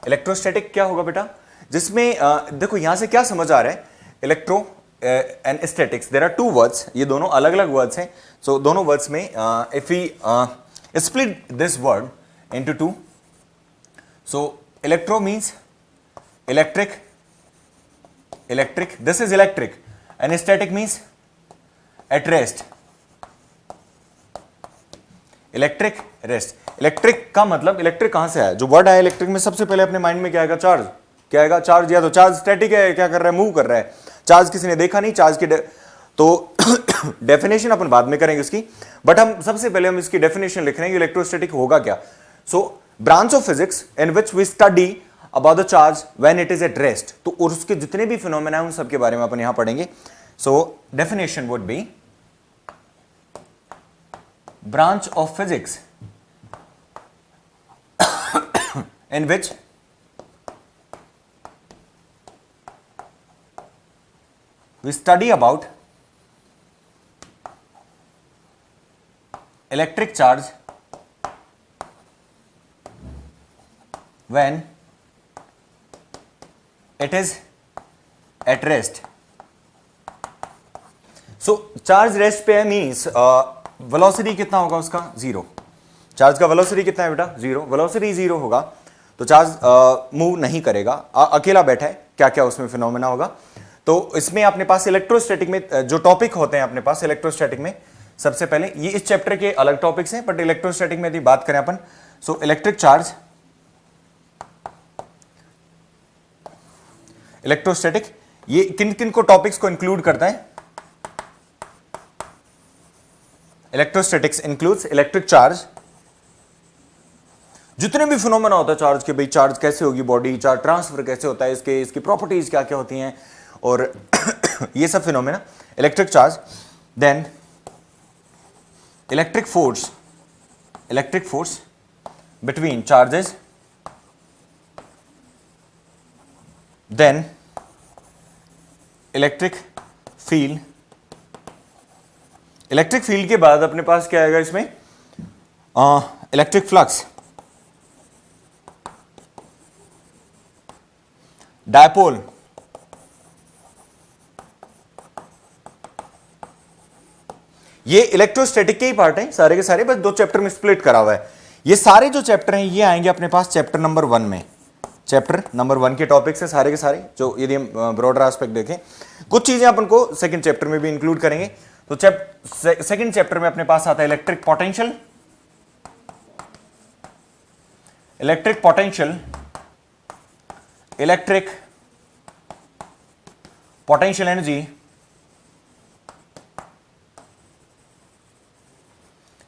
Electrostatic क्या होगा बेटा, जिसमें देखो यहां से क्या समझ आ रहा है, electro and statics, there are two words, ये दोनों अलग अलग वर्ड्स हैं. सो दोनों वर्ड्स में if we split this word into two, so electro means electric, this is electric, and static means at rest. Electric rest. Electric का मतलब, electric कहां से आया, जो वर्ड आया इलेक्ट्रिक में सबसे पहले अपने माइंड में क्या आएगा, चार्ज. क्या आएगा, चार्ज. या तो चार्ज स्टैटिक है, क्या कर रहा है, मूव कर रहा है. चार्ज किसी ने देखा नहीं, चार्ज की तो डेफिनेशन अपन बाद में करेंगे उसकी, बट हम सबसे पहले हम इसकी डेफिनेशन लिख रहे हैं कि इलेक्ट्रोस्टैटिक होगा क्या. So branch of physics in which we study about the charge when it is at rest. तो उसके जितने भी फिनोमेना है उन सबके बारे में अपन यहां पढ़ेंगे. So definition would be branch of physics in which we study about electric charge when it is at rest. So charge rest पे है means वेलोसिटी कितना होगा उसका, जीरो. चार्ज का वेलोसिटी कितना है बेटा, जीरो. वेलोसिटी जीरो होगा तो चार्ज मूव नहीं करेगा, अकेला बैठा है. क्या क्या उसमें फिनोमेना होगा, तो इसमें अपने पास इलेक्ट्रोस्टैटिक में जो टॉपिक होते हैं अपने पास इलेक्ट्रोस्टैटिक में, सबसे पहले ये इस चैप्टर के अलग टॉपिक्स हैं, बट इलेक्ट्रोस्टैटिक में यदि बात करें अपन, सो इलेक्ट्रिक चार्ज, इलेक्ट्रोस्टैटिक, ये किन किन को टॉपिक्स को इंक्लूड करता है. इलेक्ट्रोस्टैटिक्स इंक्लूड्स इलेक्ट्रिक चार्ज, जितने भी फिनोमेना होता है चार्ज के, भाई चार्ज कैसे होगी बॉडी, चार्ज ट्रांसफर कैसे होता है, इसकी प्रॉपर्टीज क्या क्या होती हैं, और ये सब phenomena electric charge. Then electric force between charges, then electric field. Electric field के बाद अपने पास क्या आएगा इसमें, इलेक्ट्रिक फ्लक्स, डायपोल, ये इलेक्ट्रोस्टैटिक के ही पार्ट हैं सारे के सारे, बस दो चैप्टर में स्प्लिट करा हुआ है. ये सारे जो चैप्टर हैं ये आएंगे अपने पास चैप्टर नंबर 1 में. चैप्टर नंबर 1 के टॉपिक्स हैं सारे के सारे, जो यदि हम ब्रॉडर एस्पेक्ट देखें, कुछ चीजें अपन को सेकंड चैप्टर में भी इंक्लूड करेंगे. तो सेकंड चैप्टर में अपने पास आता है electric potential, electric potential energy,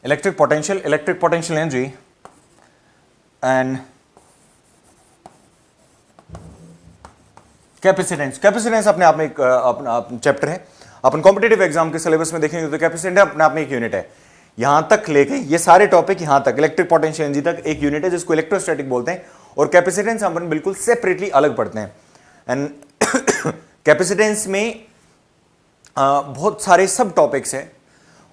electric potential energy and capacitance अपने आप में एक अपना चैप्टर है. अपन कॉम्पिटिटिव एग्जाम के सिलेबस में देखेंगे तो कैपेसिटेंस अपने आप में एक यूनिट है. यहां तक लेके ये सारे टॉपिक यहां तक इलेक्ट्रिक पोटेंशियल एनर्जी तक एक यूनिट है जिसको इलेक्ट्रोस्टैटिक बोलते हैं, और कैपेसिटेंस अपन बिल्कुल सेपरेटली अलग पढ़ते हैं. एंड कैपेसिटेंस में बहुत सारे सब टॉपिक्स है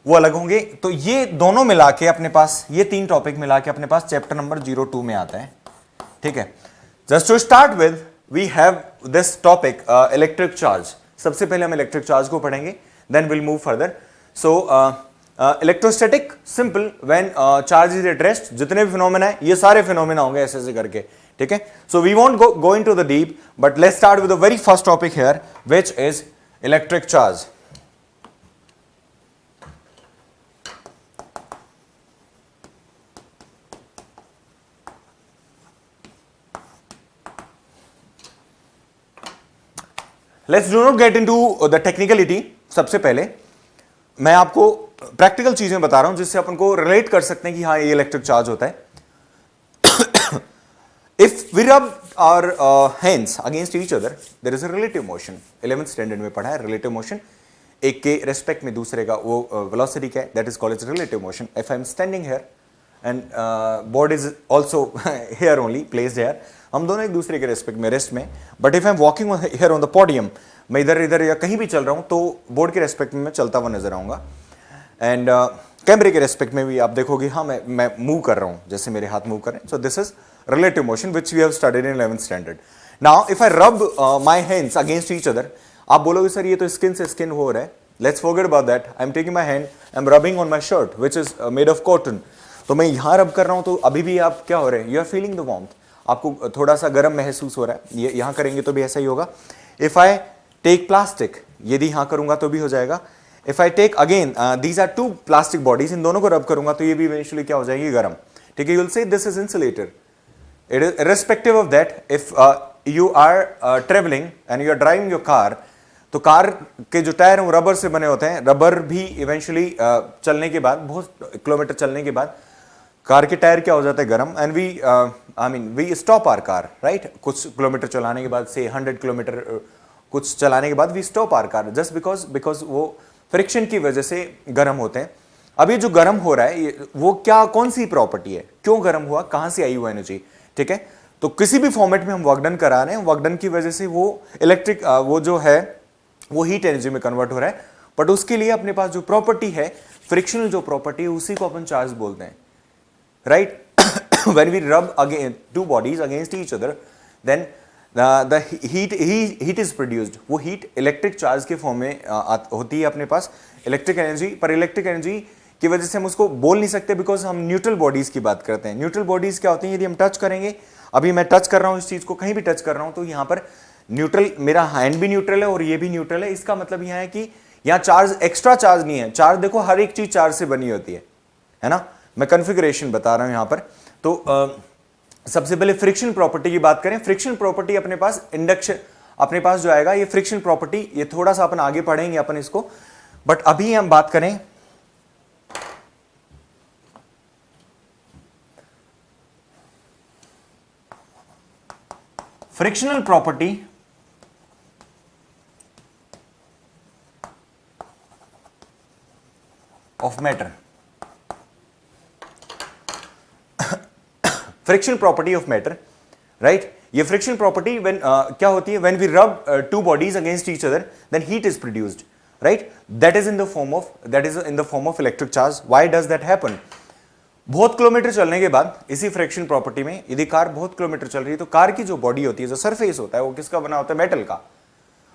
वो अलग होंगे. तो ये दोनों मिला के अपने पास, ये 3 टॉपिक मिला के अपने पास चैप्टर नंबर 02 में आता है. ठीक है, just to start with we have this topic electric charge. सबसे पहले हम इलेक्ट्रिक चार्ज को पढ़ेंगे, then will move further. So electrostatic simple, when charge is at rest, जितने भी फिनोमेना है ये सारे फिनोमेना होंगे ऐसे ऐसे करके. ठीक है, so we won't go into the deep, but let's start with the very first topic here which is electric charge. Let's do not get into the technicality. सबसे पहले मैं आपको प्रैक्टिकल चीजें बता रहा हूं जिससे अपन को रिलेट कर सकते हैं कि हाँ ये इलेक्ट्रिक चार्ज होता है. If we rub our hands against each other there is a relative motion. 11th standard में पढ़ा है रिलेटिव मोशन. एक के रेस्पेक्ट में दूसरे का वो वेलोसिटी क्या है, that is called as relative motion. If I am standing here and board is also here only placed here, हम दोनों एक दूसरे के रेस्पेक्ट में रेस्ट में. But if I am walking here on the podium, मैं इधर इधर या कहीं भी चल रहा हूं तो बोर्ड के रेस्पेक्ट में मैं चलता हुआ नजर आऊंगा. एंड कैमरे के रेस्पेक्ट में भी आप देखोगे हाँ मैं मूव कर रहा हूं, जैसे मेरे हाथ मूव कर रहे हैं. सो this is relative motion which we have studied in 11th standard. Now if I rub my hands against each other, आप बोलोगे सर ये तो स्किन से स्किन हो रहा है. Let's forget about that. I'm taking my hand, I'm rubbing on my shirt which is made of cotton. तो मैं यहाँ रब कर रहा हूँ तो अभी भी आप क्या हो रहे हैं? You are feeling the warmth. आपको थोड़ा सा गर्म महसूस हो रहा है. ये यहाँ करेंगे तो भी ऐसा ही होगा. If I take plastic, यदि यहाँ करूँगा तो भी हो जाएगा. If I take again, these are two plastic bodies, इन दोनों को रब करूँगा तो ये भी eventually क्या हो जाएगी? गर्म. ठीक है? You'll say this is insulator. It is irrespective of that. If you are traveling and you are driving your car, तो कार के जो टायर हैं वो रबर से बने होते हैं. रबर भी इवेंचुअली चलने के बाद, बहुत किलोमीटर चलने के बाद कार के टायर क्या हो जाता है? गर्म. And we stop our car, right? कुछ किलोमीटर चलाने के बाद, से 100 किलोमीटर कुछ चलाने के बाद we stop our car just because वो फ्रिक्शन की वजह से गर्म होते हैं. अब ये जो गर्म हो रहा है वो क्या, कौन सी प्रॉपर्टी है? क्यों गर्म हुआ? कहां से आई वो एनर्जी? ठीक है, तो किसी भी फॉर्मेट में हम वर्क डन करा रहे हैं, वर्क डन की वजह से वो इलेक्ट्रिक वो जो है वो हीट एनर्जी में कन्वर्ट हो रहा है. बट उसके लिए अपने पास जो प्रॉपर्टी है, फ्रिक्शनल जो प्रॉपर्टी है, उसी को अपन चार्ज बोलते हैं, right? When we rub again two bodies against each other, then the heat is produced. वो हीट इलेक्ट्रिक चार्ज के फॉर्म में होती है अपने पास, इलेक्ट्रिक एनर्जी. पर इलेक्ट्रिक एनर्जी की वजह से हम उसको बोल नहीं सकते बिकॉज हम न्यूट्रल बॉडीज की बात करते हैं. न्यूट्रल बॉडीज क्या होती हैं? यदि हम टच करेंगे, अभी मैं टच कर रहा हूं इस चीज को, कहीं भी टच कर रहा हूं, तो यहां पर न्यूट्रल, मेरा हैंड भी न्यूट्रल है और ये भी न्यूट्रल है. इसका मतलब यह है कि यहां चार्ज, एक्स्ट्रा चार्ज नहीं है. चार्ज देखो, हर एक चीज चार्ज से बनी होती है ना? मैं कॉन्फ़िगरेशन बता रहा हूं यहां पर. तो सबसे पहले फ्रिक्शन प्रॉपर्टी की बात करें. फ्रिक्शन प्रॉपर्टी अपने पास इंडक्शन, अपने पास जो आएगा ये फ्रिक्शन प्रॉपर्टी, ये थोड़ा सा अपन आगे पढ़ेंगे अपन इसको. बट अभी हम बात करें frictional property of matter. Friction property of matter, right? ये फ्रिक्शन प्रॉपर्टी क्या होती है? When we rub two bodies against each other, then heat is produced, right? That is in the form of electric charge. Why does that happen? बहुत kilometre चलने के बाद इसी friction property में, यदि कार बहुत किलोमीटर चल रही है तो कार की जो बॉडी होती है, जो सरफेस होता है, वो किसका बना होता है? मेटल का.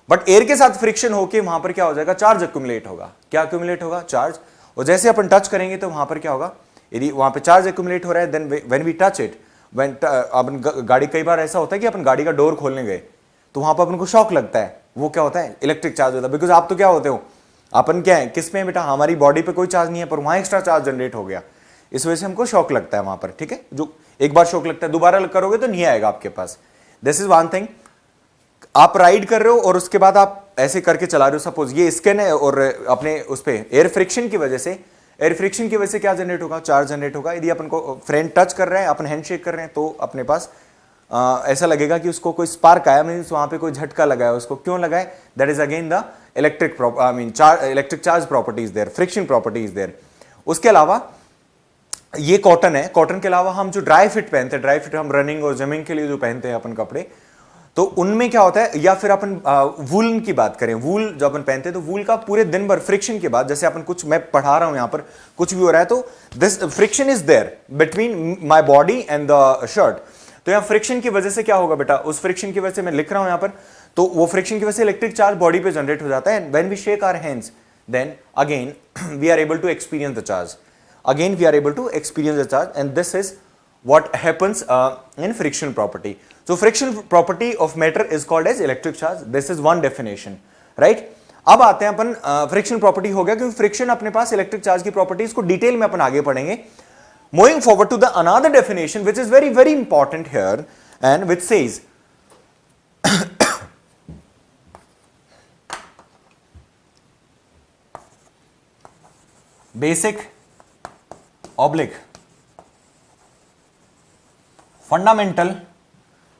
बट एयर के साथ फ्रिक्शन होके वहां पर क्या हो जाएगा? चार्ज एक्यूमुलेट होगा. क्या एक्यूमुलेट होगा? चार्ज. और जैसे अपन टच करेंगे तो वहां पर क्या होगा? यदि वहां पे चार्ज एक्यूमुलेट हो रहा है, then when we touch it, अपन गाड़ी, कई बार ऐसा होता है कि अपन गाड़ी का डोर खोलने गए तो वहां पर अपन को शॉक लगता है. वो क्या होता है? इलेक्ट्रिक चार्ज होता है. बिकॉज आप तो क्या होते हो, अपन क्या है, किस में है बेटा? हमारी बॉडी पे कोई चार्ज नहीं है, पर वहां एक्स्ट्रा चार्ज जनरेट हो गया, इस वजह से हमको शॉक लगता है वहां पर. ठीक है, जो एक बार शॉक लगता है, दोबारा करोगे तो नहीं आएगा आपके पास. This is one thing. आप राइड कर रहे हो और उसके बाद आप ऐसे करके चला रहे हो, सपोज ये स्किन है और अपने उस पे एयर फ्रिक्शन की वजह से क्या जनरेट होगा? चार्ज जनरेट होगा. यदि अपन को फ्रेंड टच कर रहे हैं, अपन हैंडशेक कर रहे हैं, तो अपने पास ऐसा लगेगा कि उसको कोई स्पार्क आया, मींस वहां पे कोई झटका लगा है. उसको क्यों लगा है? That is again the electric charge property is there, friction property is there. उसके अलावा ये कॉटन है. कॉटन के अलावा हम जो ड्राई फिट पहनते हैं, ड्राई फिट हम रनिंग और जमिंग के लिए जो पहनते हैं अपन कपड़े, तो उनमें क्या होता है? या फिर अपन वूलन की बात करें, वूल जो अपन पहनते हैं, तो वूल का पूरे दिन भर फ्रिक्शन के बाद, जैसे अपन कुछ, मैं पढ़ा रहा हूं यहां पर, कुछ भी हो रहा है तो this friction is there between my body and the shirt. तो यहां फ्रिक्शन की वजह से क्या होगा बेटा? उस फ्रिक्शन की वजह से मैं लिख रहा हूं यहां पर, तो वो फ्रिक्शन की वजह से इलेक्ट्रिक चार्ज बॉडी पे जनरेट हो जाता है. When we shake our hands, then again we are able to experience the charge. Again we are able to experience the charge, and this is what happens in friction property. So friction property of matter is called as electric charge. This is one definition, right? अब आते हैं अपन, friction property हो गया, क्योंकि friction अपने पास electric charge की property, इसको डिटेल में अपन आगे पढ़ेंगे. Moving forward to the another definition which is very very important here, and which says basic oblique fundamental,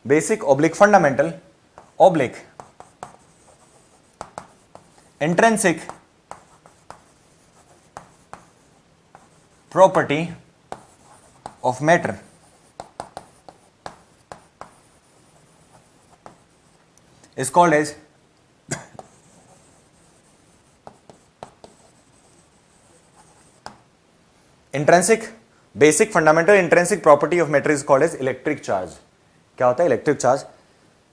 basic oblique fundamental oblique intrinsic property of matter is called as intrinsic basic fundamental intrinsic property of matter is called as electric charge. क्या होता है electric charge?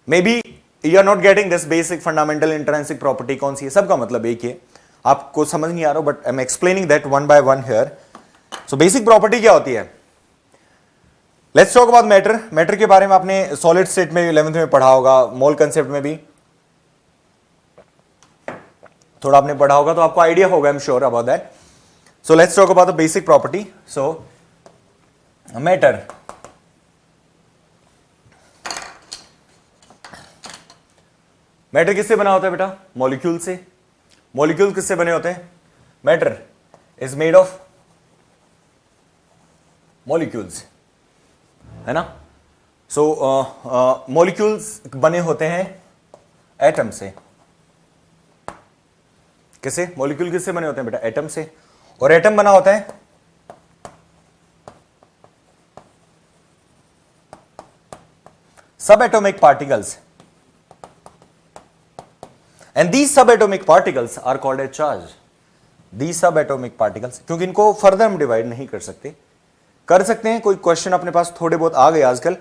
Maybe you are not getting this basic fundamental intrinsic property कौन सी है, सबका मतलब एक ही है, आपको समझ नहीं आ रहा, but I am explaining that one by one here. So basic property क्या होती है? Let's talk about matter. Matter के बारे में आपने सॉलिड स्टेट में 11th में पढ़ा होगा, मोल कंसेप्ट में भी थोड़ा आपने पढ़ा होगा, तो आपको आइडिया होगा, I am sure about that. So let's talk about the basic property. So matter matter किससे बना होता है बेटा? मॉलिक्यूल से। मॉलिक्यूल किससे बने होते हैं? Matter is made of molecules, है ना। सो मॉलिक्यूल्स बने होते हैं एटम से। किससे? मॉलिक्यूल किससे बने होते हैं बेटा? एटम से। और एटम बना होता है सब एटॉमिक पार्टिकल्स, एंड दीज सब atomic particles are called as charge. These सब एटॉमिक पार्टिकल्स, क्योंकि इनको फर्दर हम डिवाइड नहीं कर सकते, कर सकते हैं कोई क्वेश्चन अपने पास थोड़े बहुत आ गए आजकल,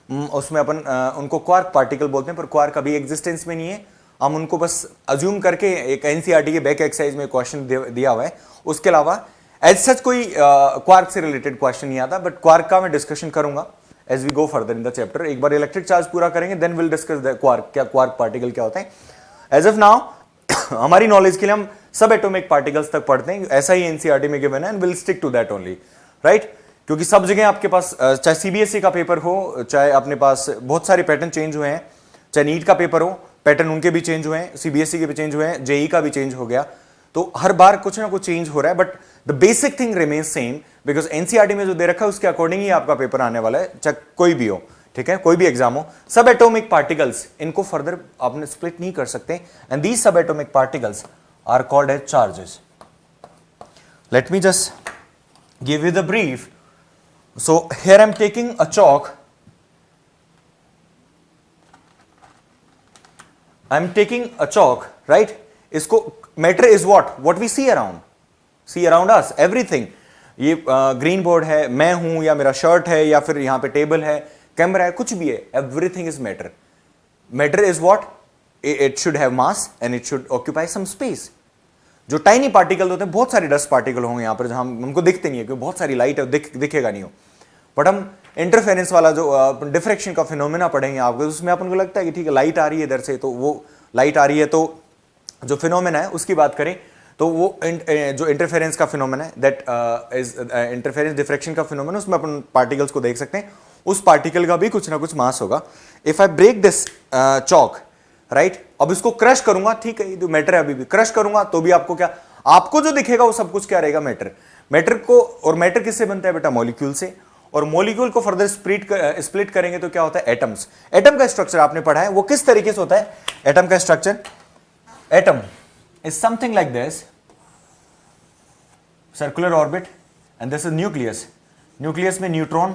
उसमें अपन उनको क्वार्क पार्टिकल बोलते हैं, पर क्वार्क अभी एग्जिस्टेंस में नहीं है, हम उनको बस अज्यूम करके एक एनसीईआरटी के बैक एक्सरसाइज में क्वेश्चन दिया हुआ है, उसके अलावा एज सच कोई क्वार्क से रिलेटेड क्वेश्चन नहीं आता, बट क्वार्क का मैं डिस्कशन करूंगा as we go further in the chapter. एक बार इलेक्ट्रिक चार्ज पूरा करेंगे, then will discuss the quark, क्या क्वार्क पार्टिकल क्या होता है। एज ऑफ नाउ हमारी नॉलेज के लिए हम सब एटॉमिक पार्टिकल्स तक पढ़ते हैं, ऐसा ही एनसीईआरटी में गिवन है, and will stick to that only, right. क्योंकि सब जगह आपके पास चाहे सीबीएसई का पेपर हो, चाहे अपने पास बहुत सारे पैटर्न चेंज हुए हैं, चाहे नीट का पेपर हो, पैटर्न उनके भी चेंज हुए हैं, सीबीएसई के भी चेंज हुए हैं, जेई का भी चेंज हो गया, तो हर बार कुछ ना कुछ चेंज हो रहा है, but the basic thing remains same, because NCERT में जो दे रखा है उसके अकॉर्डिंग ही आपका पेपर आने वाला है, चाहे कोई भी हो, ठीक है, कोई भी एग्जाम हो। सब एटॉमिक पार्टिकल्स, इनको फर्दर आपने स्प्लिट नहीं कर सकते, एंड दीज सब atomic particles are called as charges. Let me just give you the brief. So here I am taking a chalk, I am taking a chalk, right? इसको matter is what we see around us, everything। ये green board है, मैं हूं, या मेरा shirt है, या फिर यहां पे टेबल है, कैमरा है, कुछ भी है, everything is matter। Matter is what? It should have mass and it should occupy some space। जो टाइनी पार्टिकल होते हैं, बहुत सारे डस्ट पार्टिकल होंगे यहाँ पर, जहां हमको दिखते नहीं है क्योंकि बहुत सारी लाइट है, दिखेगा नहीं हो, बट हम इंटरफेरेंस वाला जो डिफ्रेक्शन का फिनोमेना पढ़ेंगे आपको, उसमें अपन को लगता है कि ठीक है लाइट आ रही है इधर से, तो वो लाइट आ रही है, तो जो फिनोमेना है उसकी बात करें तो वो जो इंटरफेरेंस का फिनोमेना है, दैट इज इंटरफेरेंस डिफ्रेक्शन का फिनोमेना, उसमें अपन पार्टिकल्स को देख सकते हैं, उस पार्टिकल का भी कुछ ना कुछ मास होगा। If I break this chalk, right, अब इसको क्रश करूंगा, ठीक है, जो मैटर है अभी भी क्रश करूंगा, तो भी आपको क्या, आपको जो दिखेगा वो सब कुछ क्या रहेगा? मैटर। मैटर को, और मैटर किससे बनता है बेटा? मॉलिक्यूल से, और मॉलिक्यूल को फर्दर स्प्लिट करेंगे तो क्या होता है? एटम्स। एटम का स्ट्रक्चर आपने पढ़ा है, वो किस तरीके से होता है एटम का structure? Atom is something like this, circular orbit, and this is nucleus. Nucleus में न्यूट्रॉन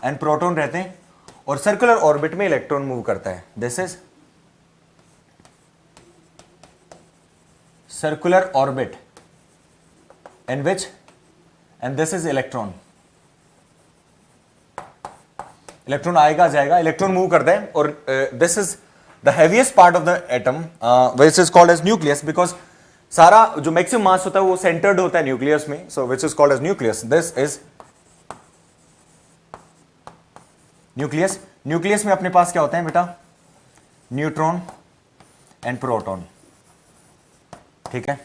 एंड प्रोटॉन रहते हैं, और सर्कुलर ऑर्बिट में इलेक्ट्रॉन मूव करता है। This is circular orbit in which, and this is electron। Electron आएगा जाएगा, electron move करता है, और this is the heaviest part of the atom, which is called as nucleus, because सारा जो मैक्सिमम मास होता है वो सेंटर्ड होता है न्यूक्लियस में, so which is called as nucleus. This is nucleus. Nucleus में अपने पास क्या होता है बेटा? न्यूट्रॉन एंड प्रोटॉन, ठीक है,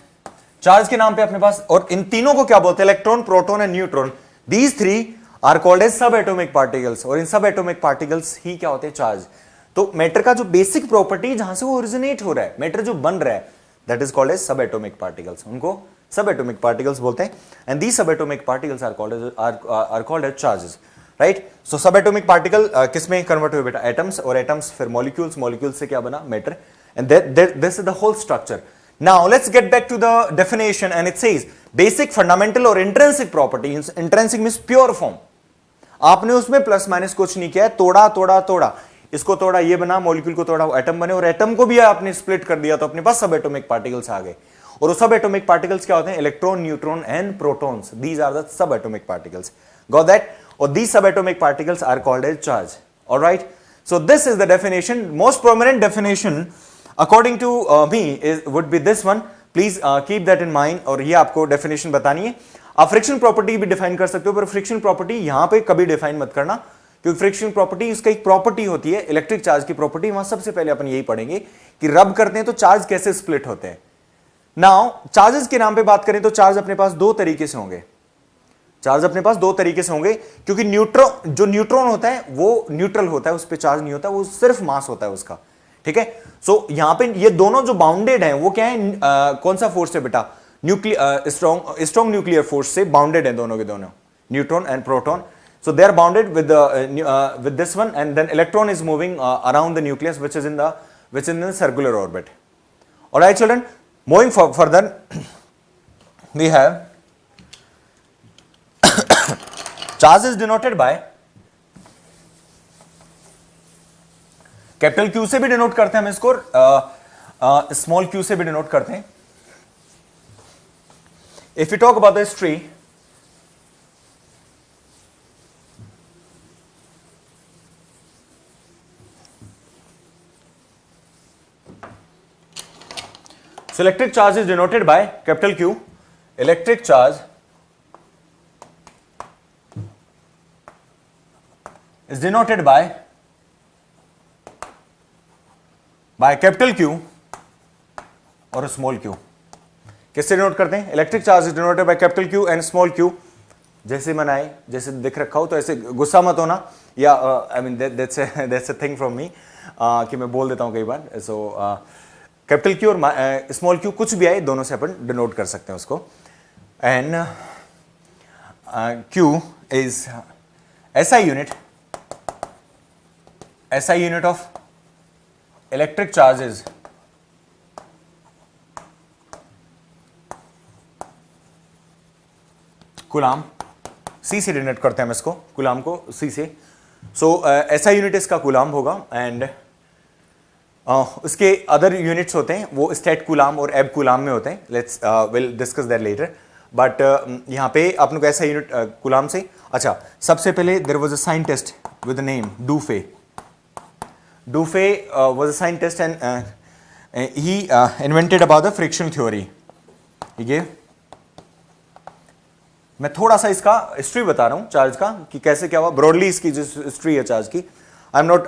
चार्ज के नाम पे अपने पास, और इन तीनों को क्या बोलते हैं? Electron, proton and neutron. These three are called as सब एटॉमिक पार्टिकल्स, और इन सब एटॉमिक पार्टिकल्स ही क्या होते हैं? चार्ज। तो मैटर का जो बेसिक प्रॉपर्टी जहां से वो ओरिजिनेट हो रहा है, मैटर जो बन रहा है, दैट इज कॉल्ड एज सब एटॉमिक पार्टिकल्स, उनको सब एटॉमिक पार्टिकल्स बोलते हैं, एंड दीज सब atomic particles are called as charges, right. So sub atomic particle किस में कन्वर्ट हुए बेटा? एटम्स, और एटम्स फिर मॉलिक्यूल्स, मॉलिक्यूल्स से क्या बना? Matter, and this is the whole structure. Now let's get back to the definition, and it says basic, fundamental और intrinsic property। Intrinsic means pure form। आपने उसमें प्लस माइनस कुछ नहीं किया है, तोड़ा तोड़ा तोड़ा, इसको तोड़ा ये बना, मॉलिक्यूल को तोड़ा वो एटम बने, और एटम को भी आपने स्प्लिट कर दिया तो अपने पास सब एटॉमिक पार्टिकल्स आ गए। और वो सब एटॉमिक पार्टिकल्स क्या होते हैं? Electron, neutron and protons, these are the सब atomic particles, Got that? Or these subatomic particles are called as charge. All right. So this is the definition. Most prominent definition, according to me, would be this one. Please keep that in mind. और ये आपको definition बतानी है. आप friction property भी define कर सकते हो, पर फ्रिक्शन प्रॉपर्टी यहां पे कभी डिफाइन मत करना, क्योंकि फ्रिक्शन प्रॉपर्टी उसका एक प्रॉपर्टी होती है, इलेक्ट्रिक चार्ज की प्रॉपर्टी. वहां सबसे पहले अपन यही पढ़ेंगे कि रब करते हैं तो चार्ज कैसे स्प्लिट होते हैं. नाउ चार्जेस के नाम पे बात करें तो चार्ज अपने पास दो तरीके से होंगे. चार्ज अपने पास दो तरीके से होंगे, क्योंकि जो न्यूट्रॉन होता है वो न्यूट्रल होता है, उस पर चार्ज नहीं होता, वो सिर्फ मास होता है उसका. ठीक है. सो यहां पे ये दोनों जो बाउंडेड हैं वो क्या है, कौन सा फोर्स है बेटा, न्यूक्लियर स्ट्रॉन्ग न्यूक्लियर फोर्स से बाउंडेड है दोनों के दोनों, neutron and proton. So they are bounded with this one, and then electron is moving around the nucleus, which is in the circular orbit. All right, children. Moving further, we have charge is denoted by capital Q से भी denote करते हैं हम इसको, small q से भी denote करते हैं. If we talk about the history, so electric charge is denoted by capital Q. Electric charge is denoted by capital Q और स्मॉल q. किससे डिनोट करते हैं? Electric charge is denoted by capital Q and small q. जैसे बनाए, जैसे दिख रखा हो, तो ऐसे गुस्सा मत होना, या I mean that's a thing from me कि मैं बोल देता हूं कई बार. सो कैपिटल Q और स्मॉल q कुछ भी आए, दोनों से अपन डिनोट कर सकते हैं उसको. And Q is SI unit of electric charges coulomb. C से डिनोट करते हैं हम इसको, कूलाम को C से. सो SI यूनिट इसका कूलाम होगा, एंड उसके अदर यूनिट्स होते हैं, वो स्टेट कूलाम और एब कूलाम में होते हैं. Let's will discuss that later. But यहाँ पे अपन को ऐसा यूनिट कूलाम से. अच्छा, सबसे पहले there was a scientist with the name Dufay. Dufay was a scientist and he invented about the friction theory. ठीक है, मैं थोड़ा सा इसका हिस्ट्री बता रहा हूँ चार्ज का, कि कैसे क्या हुआ. ब्रॉडली इसकी जो हिस्ट्री है चार्ज की, I am not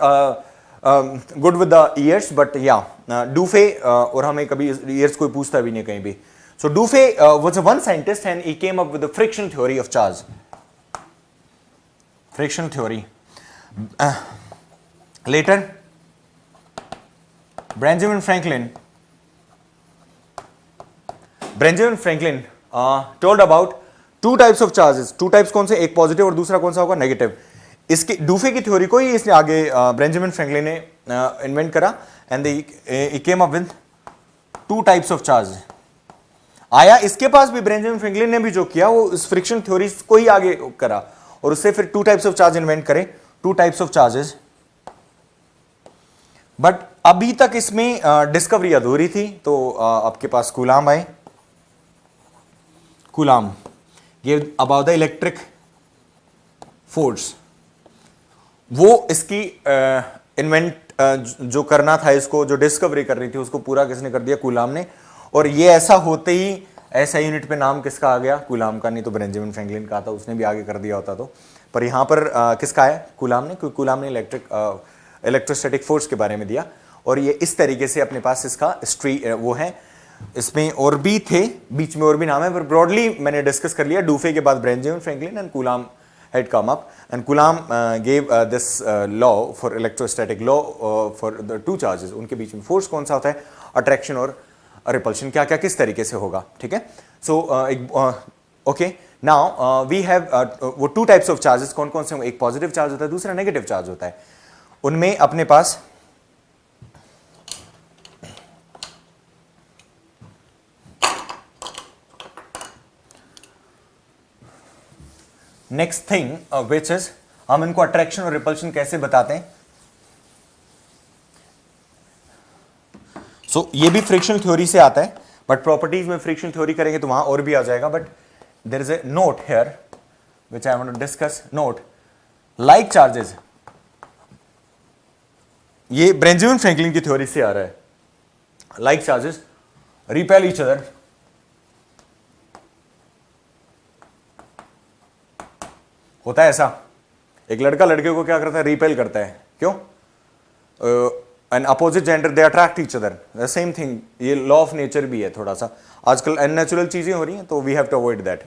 good with the years, but या डूफे, और हमें कभी ईयर्स कोई पूछता भी नहीं कहीं भी. So Dufay was one scientist and he came up with the friction theory of charge. Friction theory. Later Benjamin Franklin told about two types of charges. Two types कौन से? एक पॉजिटिव और दूसरा कौन सा होगा? नेगेटिव. इसके डूफे की थ्योरी को ही इसने आगे बेंजामिन फ्रैंकलिन ने इन्वेंट करा, and he came up with two types of charge. आया इसके पास भी, बेंजामिन फ्रैंकलिन ने भी जो किया वो इस फ्रिक्शन थ्योरी को ही आगे करा, और उससे फिर two types of charge invent करे, two types of charges. But अभी तक इसमें डिस्कवरी अधूरी थी. तो आपके पास कूलाम आए. Coulomb give about the electric force. वो इसकी इन्वेंट जो करना था, इसको जो डिस्कवरी करनी थी, उसको पूरा किसने कर दिया? कूलाम ने. और ये ऐसा होते ही ऐसा यूनिट पे नाम किसका आ गया? कूलाम का. नहीं तो बेंजामिन फ्रैंकलिन का था, उसने भी आगे कर दिया होता तो. पर यहां पर किसका है? कूलाम ने, क्योंकि कूलाम ने इलेक्ट्रोस्टैटिक फोर्स के बारे में दिया. और ये इस तरीके से अपने पास इसका हिस्ट्री वो है. इसमें और भी थे, बीच में और भी नाम है, पर ब्रॉडली मैंने डिस्कस कर लिया. डूफे के बाद Benjamin Franklin and coulomb had come up, and Coulomb gave this law for electrostatic law for the two charges. उनके बीच में फोर्स कौन सा होता है? अट्रैक्शन और रिपल्शन, क्या क्या किस तरीके से होगा. ठीक है. So okay, now we have वो टू टाइप्स ऑफ चार्जेस. कौन कौन से? एक पॉजिटिव चार्ज होता है, दूसरा नेगेटिव चार्ज होता है. उनमें अपने पास नेक्स्ट थिंग विच इज, हम इनको अट्रैक्शन और रिपल्शन कैसे बताते हैं. सो ये भी फ्रिक्शन थ्योरी से आता है, बट प्रॉपर्टीज में फ्रिक्शन थ्योरी करेंगे तो वहां और भी आ जाएगा. But there is a note here, which I want to discuss. Note, like charges, ये बेंजामिन फ्रैंकलिन की थ्योरी से आ रहा है. Like charges repel each other. होता है ऐसा, एक लड़का लड़के को क्या करता है, रिपेल करता है. क्यों? N opposite gender they attract each other. The same thing, ये लॉ ऑफ नेचर भी है थोड़ा सा. आजकल अननेचुरल चीजें हो रही हैं, तो we have to avoid that.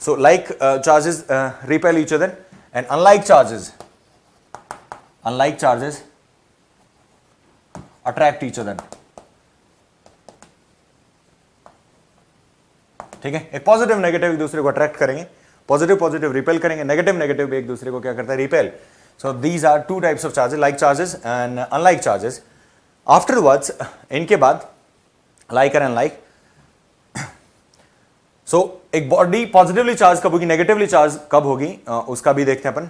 So like charges repel each other and unlike charges attract each other. ठीक है, एक पॉजिटिव नेगेटिव एक दूसरे को अट्रैक्ट करेंगे, पॉजिटिव रिपेल करेंगे, नेगेटिव भी एक दूसरे को क्या करता है, repel. So these are two types of charges, like charges and unlike charges. Afterwards, इनके बाद लाइक एंड अनलाइक. सो एक बॉडी पॉजिटिवली चार्ज कब होगी, नेगेटिवली चार्ज कब होगी, उसका भी देखते हैं अपन.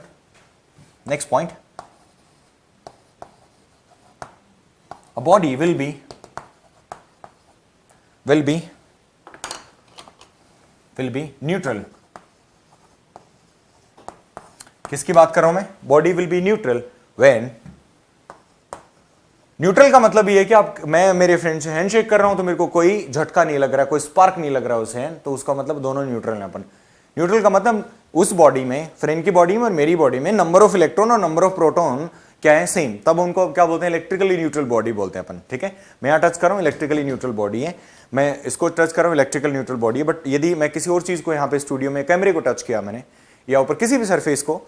Next point, a body will be neutral. किसकी बात कर रहा हूं मैं, body will be neutral when, neutral का मतलब ये है कि आप, मैं मेरे फ्रेंड से हैंडशेक कर रहा हूं तो मेरे को कोई झटका नहीं लग रहा, कोई स्पार्क नहीं लग रहा उसे, तो उसका मतलब दोनों न्यूट्रल हैं अपन. न्यूट्रल का मतलब उस बॉडी में, फ्रेंड की बॉडी में और मेरी बॉडी में नंबर ऑफ इलेक्ट्रॉन और नंबर ऑफ प्रोटॉन क्या है, सेम, तब उनको क्या बोलते हैं, इलेक्ट्रिकली न्यूट्रल बॉडी बोलते हैं अपन. ठीक है, मैं यहां टच कर रहा हूं, इलेक्ट्रिकली न्यूट्रल बॉडी है, मैं इसको टच कर रहा हूं, इलेक्ट्रिकल न्यूट्रल बॉडी है. बट यदि मैं किसी और चीज को यहां पे स्टूडियो में कैमरे को टच किया मैंने, या ऊपर किसी भी सरफेस को,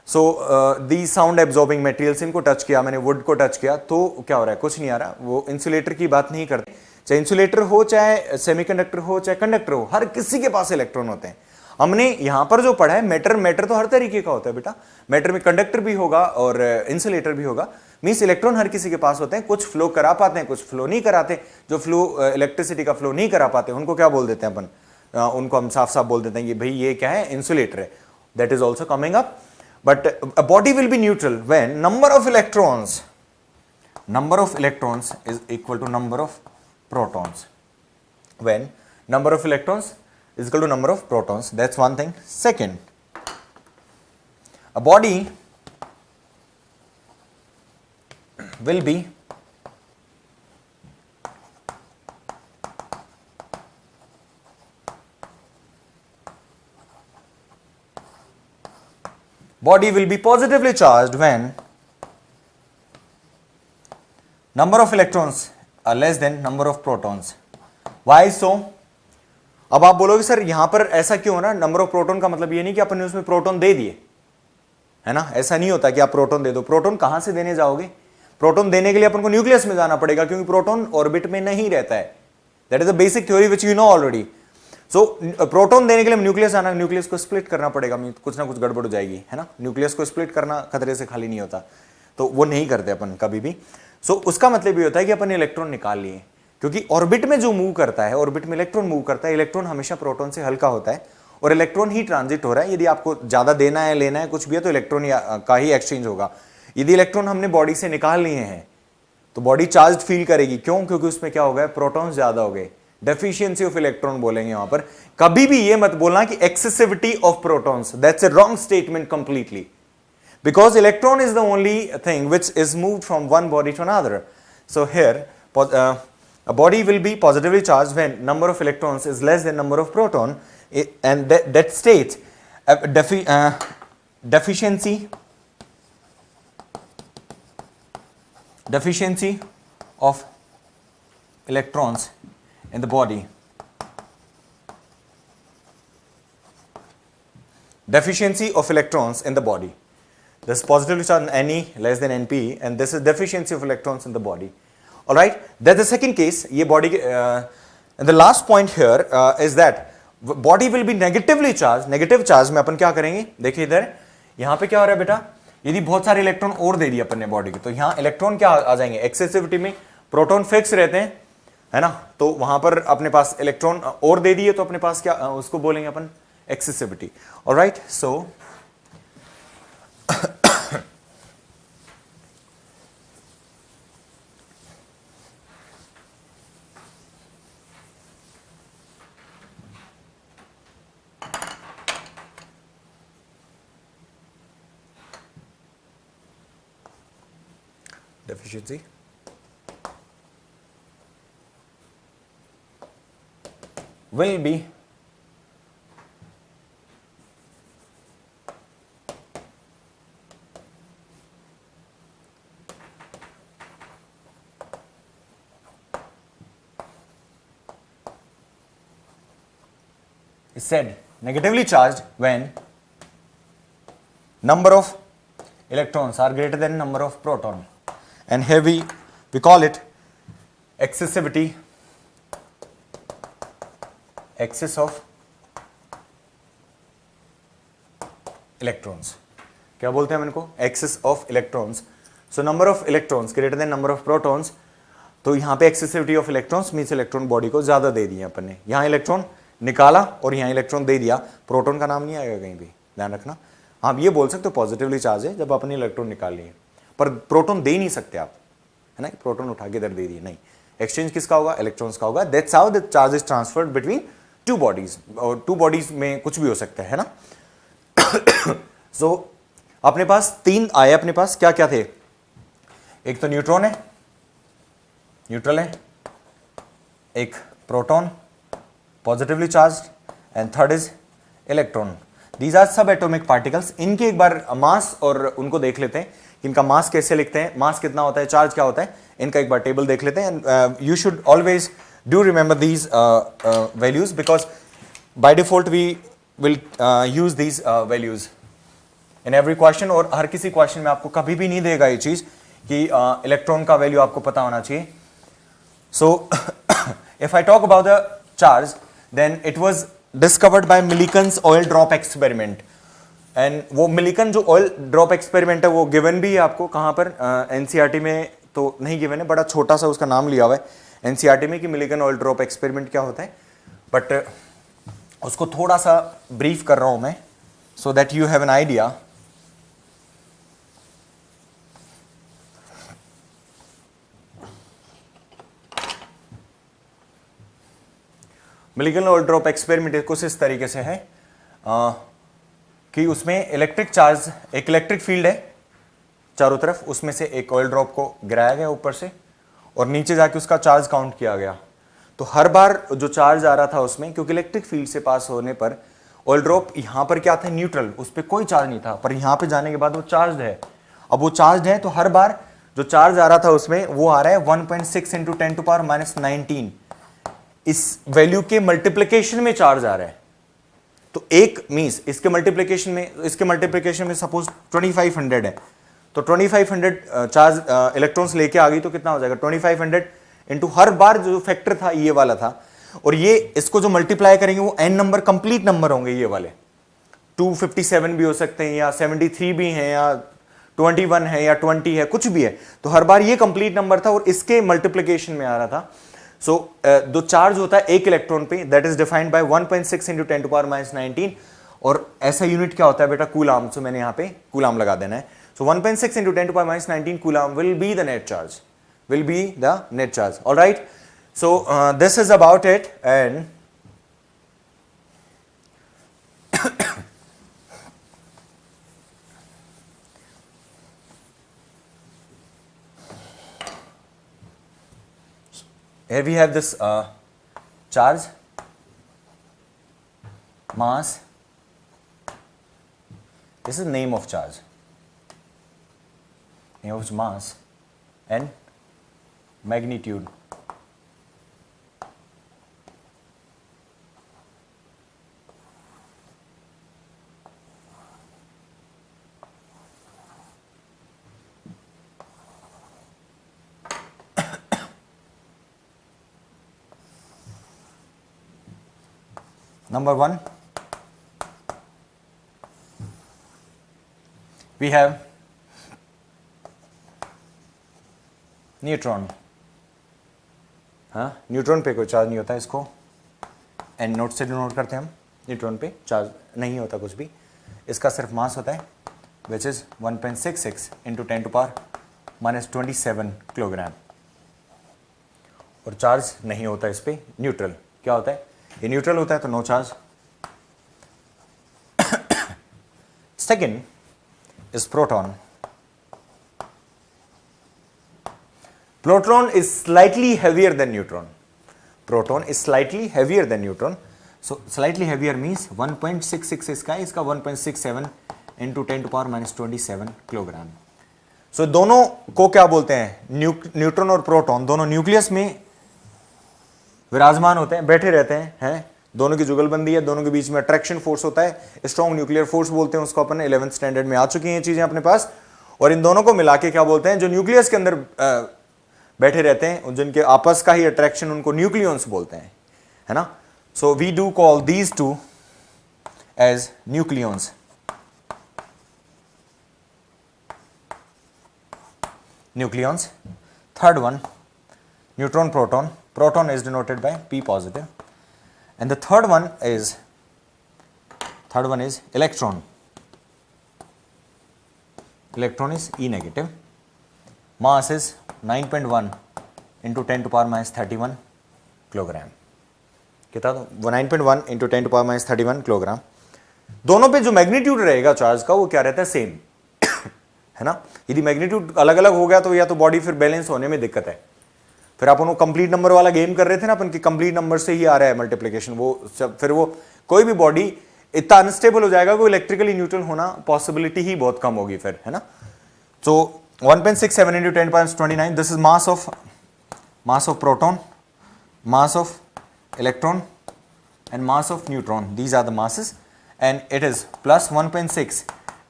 सो दी साउंड एब्जॉर्बिंग मटेरियल्स, इनको टच किया मैंने, वुड को टच किया, तो क्या हो रहा है, कुछ नहीं आ रहा. वो इंसुलेटर की बात नहीं करते, चाहे इंसुलेटर हो, चाहे सेमीकंडक्टर हो, चाहे कंडक्टर हो, हर किसी के पास इलेक्ट्रॉन होते हैं. हमने यहां पर जो पढ़ा है, मैटर तो हर तरीके का होता है बेटा. मैटर में कंडक्टर भी होगा और इंसुलेटर भी होगा. मींस इलेक्ट्रॉन हर किसी के पास होते हैं. कुछ फ्लो करा पाते हैं, कुछ फ्लो नहीं कराते. जो फ्लो इलेक्ट्रिसिटी का फ्लो नहीं करा पाते, उनको क्या बोल देते हैं अपन, उनको हम साफ साफ बोल देते हैं कि भाई ये क्या है, इंसुलेटर है. That is also coming up. But a body will be neutral when number of electrons is equal to number of protons. When number of electrons is equal to number of protons. That's one thing. Second, a body will be positively charged when number of electrons are less than number of protons. Why so? अब आप बोलोगे sir यहां पर ऐसा क्यों हो रहा है, नंबर ऑफ प्रोटॉन का मतलब ये नहीं कि अपन ने उसमें प्रोटॉन दे दिए, है ना, ऐसा नहीं होता कि आप प्रोटॉन दे दो. प्रोटॉन कहां से देने जाओगे, प्रोटॉन देने के लिए अपन को न्यूक्लियस में जाना पड़ेगा, क्योंकि प्रोटॉन ऑर्बिट में नहीं रहता है. That is the basic theory which you know already. So proton देने के लिए न्यूक्लियस आना, न्यूक्लियस को स्प्लिट करना पड़ेगा, कुछ ना कुछ गड़बड़ हो जाएगी, है ना. न्यूक्लियस को स्प्लिट करना खतरे से खाली नहीं होता, तो वो नहीं करते अपन कभी भी. सो उसका मतलब ये होता है कि अपन इलेक्ट्रॉन निकाल लिए, क्योंकि ऑर्बिट में जो मूव करता है, ऑर्बिट में इलेक्ट्रॉन मूव करता है, इलेक्ट्रॉन हमेशा प्रोटॉन से हल्का होता है और इलेक्ट्रॉन ही ट्रांजिट हो रहा है. यदि आपको ज्यादा देना है, लेना है, कुछ भी है, तो इलेक्ट्रॉन का ही एक्सचेंज होगा. यदि इलेक्ट्रॉन हमने बॉडी से निकाल लिए हैं तो बॉडी चार्ज फील करेगी. क्यों? क्योंकि उसमें क्या हो गया, प्रोटॉन्स ज्यादा हो गए. डेफिशिएंसी ऑफ इलेक्ट्रॉन बोलेंगे वहां पर. कभी भी ये मत बोलना कि excessivity of protons. That's a wrong statement completely, because electron is the only thing which is moved from one body to another. So here a body will be positively charged when number of electrons is less than number of proton, and that states deficiency of electrons in the body. Deficiency of electrons in the body. This is positively charged Ne less than Np, and this is deficiency of electrons in the body. All right, that's the second case. ये body and the last point here is that body will be negatively charged. Negative charge में अपन क्या करेंगे, देखिए इधर यहाँ पे क्या हो रहा है बेटा, यदि बहुत सारे इलेक्ट्रॉन और दे दिए अपन ने बॉडी के, तो यहाँ इलेक्ट्रॉन क्या आ जाएंगे, एक्सेसिविटी में. प्रोटॉन फिक्स रहते हैं, है ना, तो वहां पर अपने पास इलेक्ट्रॉन और दे दिए तो अपने पास क्या, उसको बोलेंगे अपन excessivity. Alright, so deficiency will be is said negatively charged when number of electrons are greater than number of proton, and here we call it excessivity, excess of electrons. क्या बोलते हैं हम इनको? excess of electrons. So number of electrons greater than number of protons. तो यहां पे excessivity of electrons means electron body को ज्यादा दे दिए अपन ने. यहां इलेक्ट्रॉन निकाला और यहां इलेक्ट्रॉन दे दिया. प्रोटॉन का नाम नहीं आएगा कहीं भी, ध्यान रखना. आप ये बोल सकते हो पॉजिटिवली चार्ज है जब आपने इलेक्ट्रॉन निकाल लिए, पर प्रोटॉन दे ही नहीं सकते आप, है ना. प्रोटॉन उठा के इधर दे दिए, नहीं. एक्सचेंज किसका होगा? इलेक्ट्रॉन्स का होगा. That's how the charge is transferred between two bodies. और टू बॉडीज में कुछ भी हो सकता है ना. सो अपने पास तीन आए. अपने पास क्या क्या थे? एक तो न्यूट्रॉन है, न्यूट्रल है, एक proton positively charge, and third is electron. These are सब एटॉमिक पार्टिकल्स. इनके एक बार मास और उनको देख लेते हैं कि इनका मास कैसे लिखते हैं, मास कितना होता है, चार्ज क्या होता है, इनका एक बार टेबल देख लेते हैं. And you should always do remember these values because by default we will use these values in every question. और हर किसी क्वेश्चन में आपको कभी भी नहीं देगा ये चीज कि इलेक्ट्रॉन का वैल्यू आपको पता होना चाहिए. So if I talk about the charge, then it was discovered by Millikan's oil drop experiment. and वो मिलिकन जो ऑयल ड्रॉप एक्सपेरिमेंट है वो गिवन भी है आपको कहां पर? एनसीईआरटी में तो नहीं गिवन है, बड़ा छोटा सा उसका नाम लिया हुआ है एनसीईआरटी में कि मिलिकन ऑयल ड्रॉप एक्सपेरिमेंट क्या होता है, बट उसको थोड़ा सा ब्रीफ कर रहा हूं मैं so that you have an idea. Millikan oil drop experiment कुछ इस तरीके से है कि उसमें इलेक्ट्रिक चार्ज, एक इलेक्ट्रिक फील्ड है चारों तरफ, उसमें से एक ऑयल ड्रॉप को गिराया गया ऊपर से और नीचे जाके उसका चार्ज काउंट किया गया. तो हर बार जो चार्ज आ रहा था उसमें, क्योंकि इलेक्ट्रिक फील्ड से पास होने पर ऑयल ड्रॉप यहां पर क्या था? न्यूट्रल, उस पर कोई चार्ज नहीं था, पर यहां पे जाने के बाद वो चार्ज है. अब वो चार्ज है तो हर बार जो चार्ज आ रहा था उसमें वो आ रहा है 1.6 इंटू 10⁻⁻19. इस वैल्यू के मल्टीप्लिकेशन में चार्ज आ रहा है. तो एक मींस इसके मल्टीप्लिकेशन में सपोज 2500 है, तो 2500 चार्ज इलेक्ट्रॉन्स लेके आ गई तो कितना हो जाएगा? 2500 इंटू हर बार जो फैक्टर था ये वाला था, और ये इसको जो मल्टीप्लाई करेंगे वो n नंबर कंप्लीट नंबर होंगे. ये वाले 257 भी हो सकते हैं या 73 भी हैं या 21 है या 20 है, कुछ भी है. तो हर बार ये कंप्लीट नंबर था और इसके मल्टीप्लिकेशन में आ रहा था. सो जो चार्ज होता है एक इलेक्ट्रॉन पे, that is defined by 1.6 into 10⁻⁻19. और ऐसा यूनिट क्या होता है बेटा? कूलाम. सो मैंने यहां पे कूलाम लगा देना है. सो 1.6 into 10⁻⁻19 coulomb will be the net charge, will be the net charge. All right, so this is about it. And here we have this charge, mass. This is name of charge, name of mass, and magnitude. Number one, we have neutron. हाँ, neutron पे कोई charge नहीं होता है, इसको n naught से denote करते हैं हम. न्यूट्रॉन पे चार्ज नहीं होता कुछ भी, इसका सिर्फ मास होता है विच इज 1.66 इंटू 10⁻⁻27 किलोग्राम. और चार्ज नहीं होता इस पे. न्यूट्रल क्या होता है? ये न्यूट्रल होता है तो no charge. Second is proton. Proton is slightly heavier than neutron. Proton is slightly heavier than neutron. So slightly heavier means 1.66 इसका 1.67 into 10 to power minus 27 kilogram. So दोनों को क्या बोलते हैं, न्यूट्रॉन और प्रोटॉन दोनों न्यूक्लियस में विराजमान होते हैं, बैठे रहते हैं, दोनों की जुगलबंदी है, दोनों के बीच में अट्रैक्शन फोर्स होता है, स्ट्रॉन्ग न्यूक्लियर फोर्स बोलते हैं उसको. अपन 11th स्टैंडर्ड में आ चुकी हैं ये चीजें अपने पास. और इन दोनों को मिला के क्या बोलते हैं, जो न्यूक्लियस के अंदर बैठे रहते हैं, जिनके आपस का ही अट्रैक्शन, उनको न्यूक्लियॉन्स बोलते हैं, है ना. So we do call these two as nucleons. Nucleons. Third one, neutron proton. Proton is denoted by P positive, and the third one is electron. Electron is E negative. Mass is 9.1 into 10 to power minus 31 kilogram. कितना, 9.1 into 10 to power minus 31 kilogram. दोनों पे जो magnitude रहेगा charge का वो क्या रहता है, सेम, है ना. यदि मैग्नीट्यूड अलग अलग हो गया तो या तो बॉडी फिर बैलेंस होने में दिक्कत है. फिर अपन वो कंप्लीट नंबर वाला गेम कर रहे थे ना अपन की, कंप्लीट नंबर से ही आ रहा है मल्टीप्लिकेशन, वो फिर वो कोई भी बॉडी इतना अनस्टेबल हो जाएगा कि इलेक्ट्रिकली न्यूट्रल होना पॉसिबिलिटी ही बहुत कम होगी फिर, है ना. सो 1.67 into 10 power 29, this is mass of proton, mass of electron and mass of neutron. These are the masses and it is plus 1.6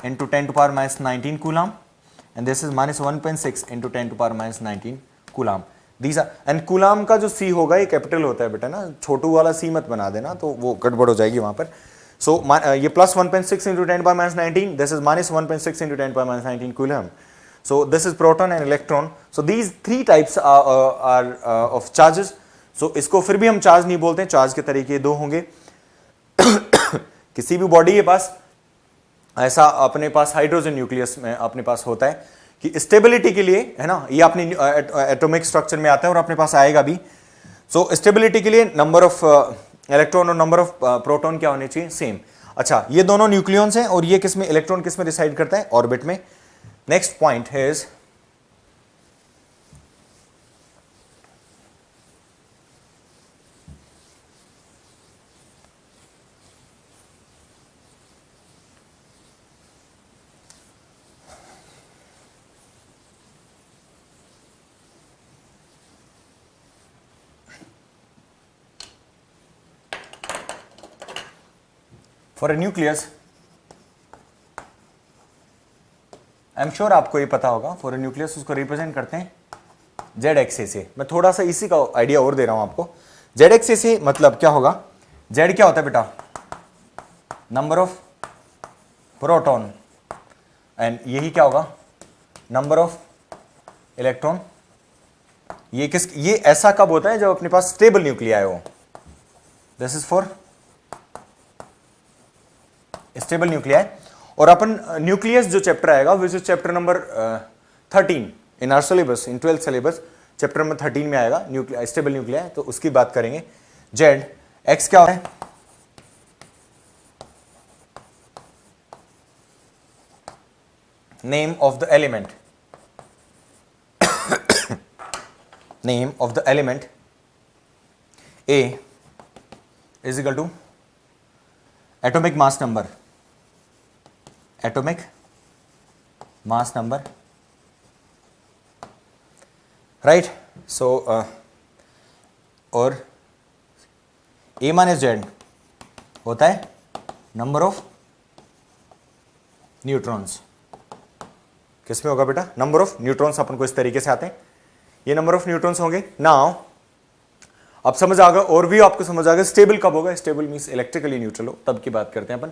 into 10 to power minus 19 coulomb, and this is minus 1.6 into 10 to power minus 19 coulomb. These are, and coulomb का जो C होगा ये capital होता है बेटा ना, छोटू वाला C मत बना देना तो वो गड़बड़ हो जाएगी वहां पर. So ये plus 1.6 into 10 to power minus 19, this is minus 1.6 into 10 to power minus 19 coulomb. So this is proton and electron. So these three types are of charges. So इसको फिर भी हम चार्ज नहीं बोलते हैं, चार्ज के तरीके दो होंगे. किसी भी बॉडी के पास ऐसा अपने पास हाइड्रोजन न्यूक्लियस में अपने पास होता है कि स्टेबिलिटी के लिए, है ना, ये अपनी एटॉमिक स्ट्रक्चर में आता है और अपने पास आएगा भी. सो स्टेबिलिटी के लिए नंबर ऑफ इलेक्ट्रॉन और नंबर ऑफ प्रोटॉन क्या होने चाहिए, सेम. अच्छा, ये दोनों न्यूक्लियॉन्स हैं और ये किसमें, इलेक्ट्रॉन किसमें रिसाइड करता है, ऑर्बिट में. Next point is for a nucleus. I am sure आपको ये पता होगा. फॉर ए न्यूक्लियस उसको रिप्रेजेंट करते हैं जेड एक्सिस से. मैं थोड़ा सा इसी का आइडिया और दे रहा हूं आपको. जेड एक्सिस से मतलब क्या होगा, जेड क्या होता है बेटा, नंबर ऑफ प्रोटॉन, एंड यही क्या होगा, नंबर ऑफ इलेक्ट्रॉन. ये ऐसा कब होता है, जब अपने पास स्टेबल न्यूक्लियाई हो. This is for stable nuclei. और अपन न्यूक्लियस जो चैप्टर आएगा which is chapter number 13 in our syllabus, in 12th syllabus, chapter number 13 में आएगा स्टेबल न्यूक्लियाई, तो उसकी बात करेंगे. जेड एक्स क्या होता है, name of the element, name of the element. A is equal to atomic mass number, atomic mass number, right. So और ए माइनस जेड होता है नंबर ऑफ न्यूट्रॉन्स. किसमें होगा बेटा, नंबर ऑफ न्यूट्रॉन्स. अपन को इस तरीके से आते हैं, ये नंबर ऑफ न्यूट्रॉन्स होंगे. नाउ अब समझ आ गया, और भी आपको समझ आ गया स्टेबल कब होगा. स्टेबल मींस इलेक्ट्रिकली न्यूट्रल हो, तब की बात करते हैं अपन.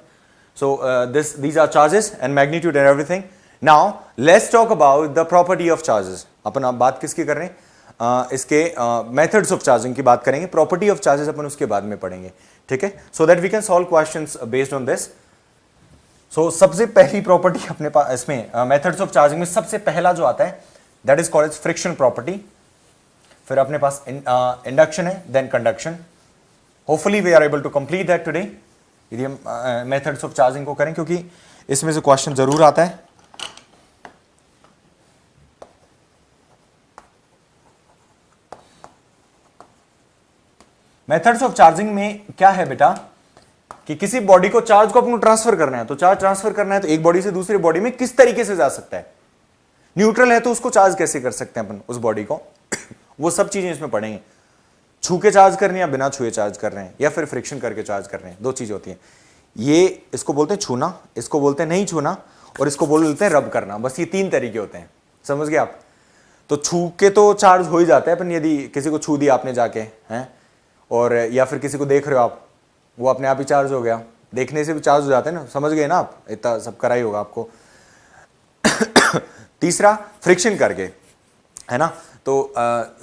So these are charges and magnitude and everything. Now let's talk about the property of charges. अपन आप बात किसकी कर रहे हैं, इसके मेथड्स ऑफ चार्जिंग की बात करेंगे. प्रॉपर्टी ऑफ चार्जेस अपन उसके बाद में पढ़ेंगे, ठीक है, so that we can solve questions based on this. So सबसे पहली प्रॉपर्टी अपने पास इसमें मेथड्स ऑफ चार्जिंग में सबसे पहला जो आता है that is called as friction property. फिर अपने पास इंडक्शन है, then conduction. Hopefully we are able to complete that today यदि हम मेथड्स ऑफ चार्जिंग को करें, क्योंकि इसमें से क्वेश्चन जरूर आता है. मेथड्स ऑफ चार्जिंग में क्या है बेटा कि किसी बॉडी को चार्ज को अपने ट्रांसफर करना है, तो चार्ज ट्रांसफर करना है तो एक बॉडी से दूसरी बॉडी में किस तरीके से जा सकता है। न्यूट्रल है तो उसको चार्ज कैसे कर सकते हैं अपन उस बॉडी को वो सब चीजें इसमें पढ़ेंगे। छू के चार्ज करनी है या बिना छुए चार्ज कर रहे हैं या फिर फ्रिक्शन करके चार्ज कर रहे हैं, दो चीजें होती हैं। ये इसको बोलते हैं छूना, इसको बोलते हैं नहीं छूना, और इसको बोलते हैं रब करना। बस ये तीन तरीके होते हैं, समझ गए आप। तो छू के तो चार्ज हो ही जाता है, पर यदि किसी को छू दिया आपने जाके हैं और या फिर किसी को देख रहे हो आप, वो अपने आप ही चार्ज हो गया, देखने से भी चार्ज हो जाते हैं ना, समझ गए ना आप, इतना सब करा ही होगा आपको। तीसरा फ्रिक्शन करके, है ना। तो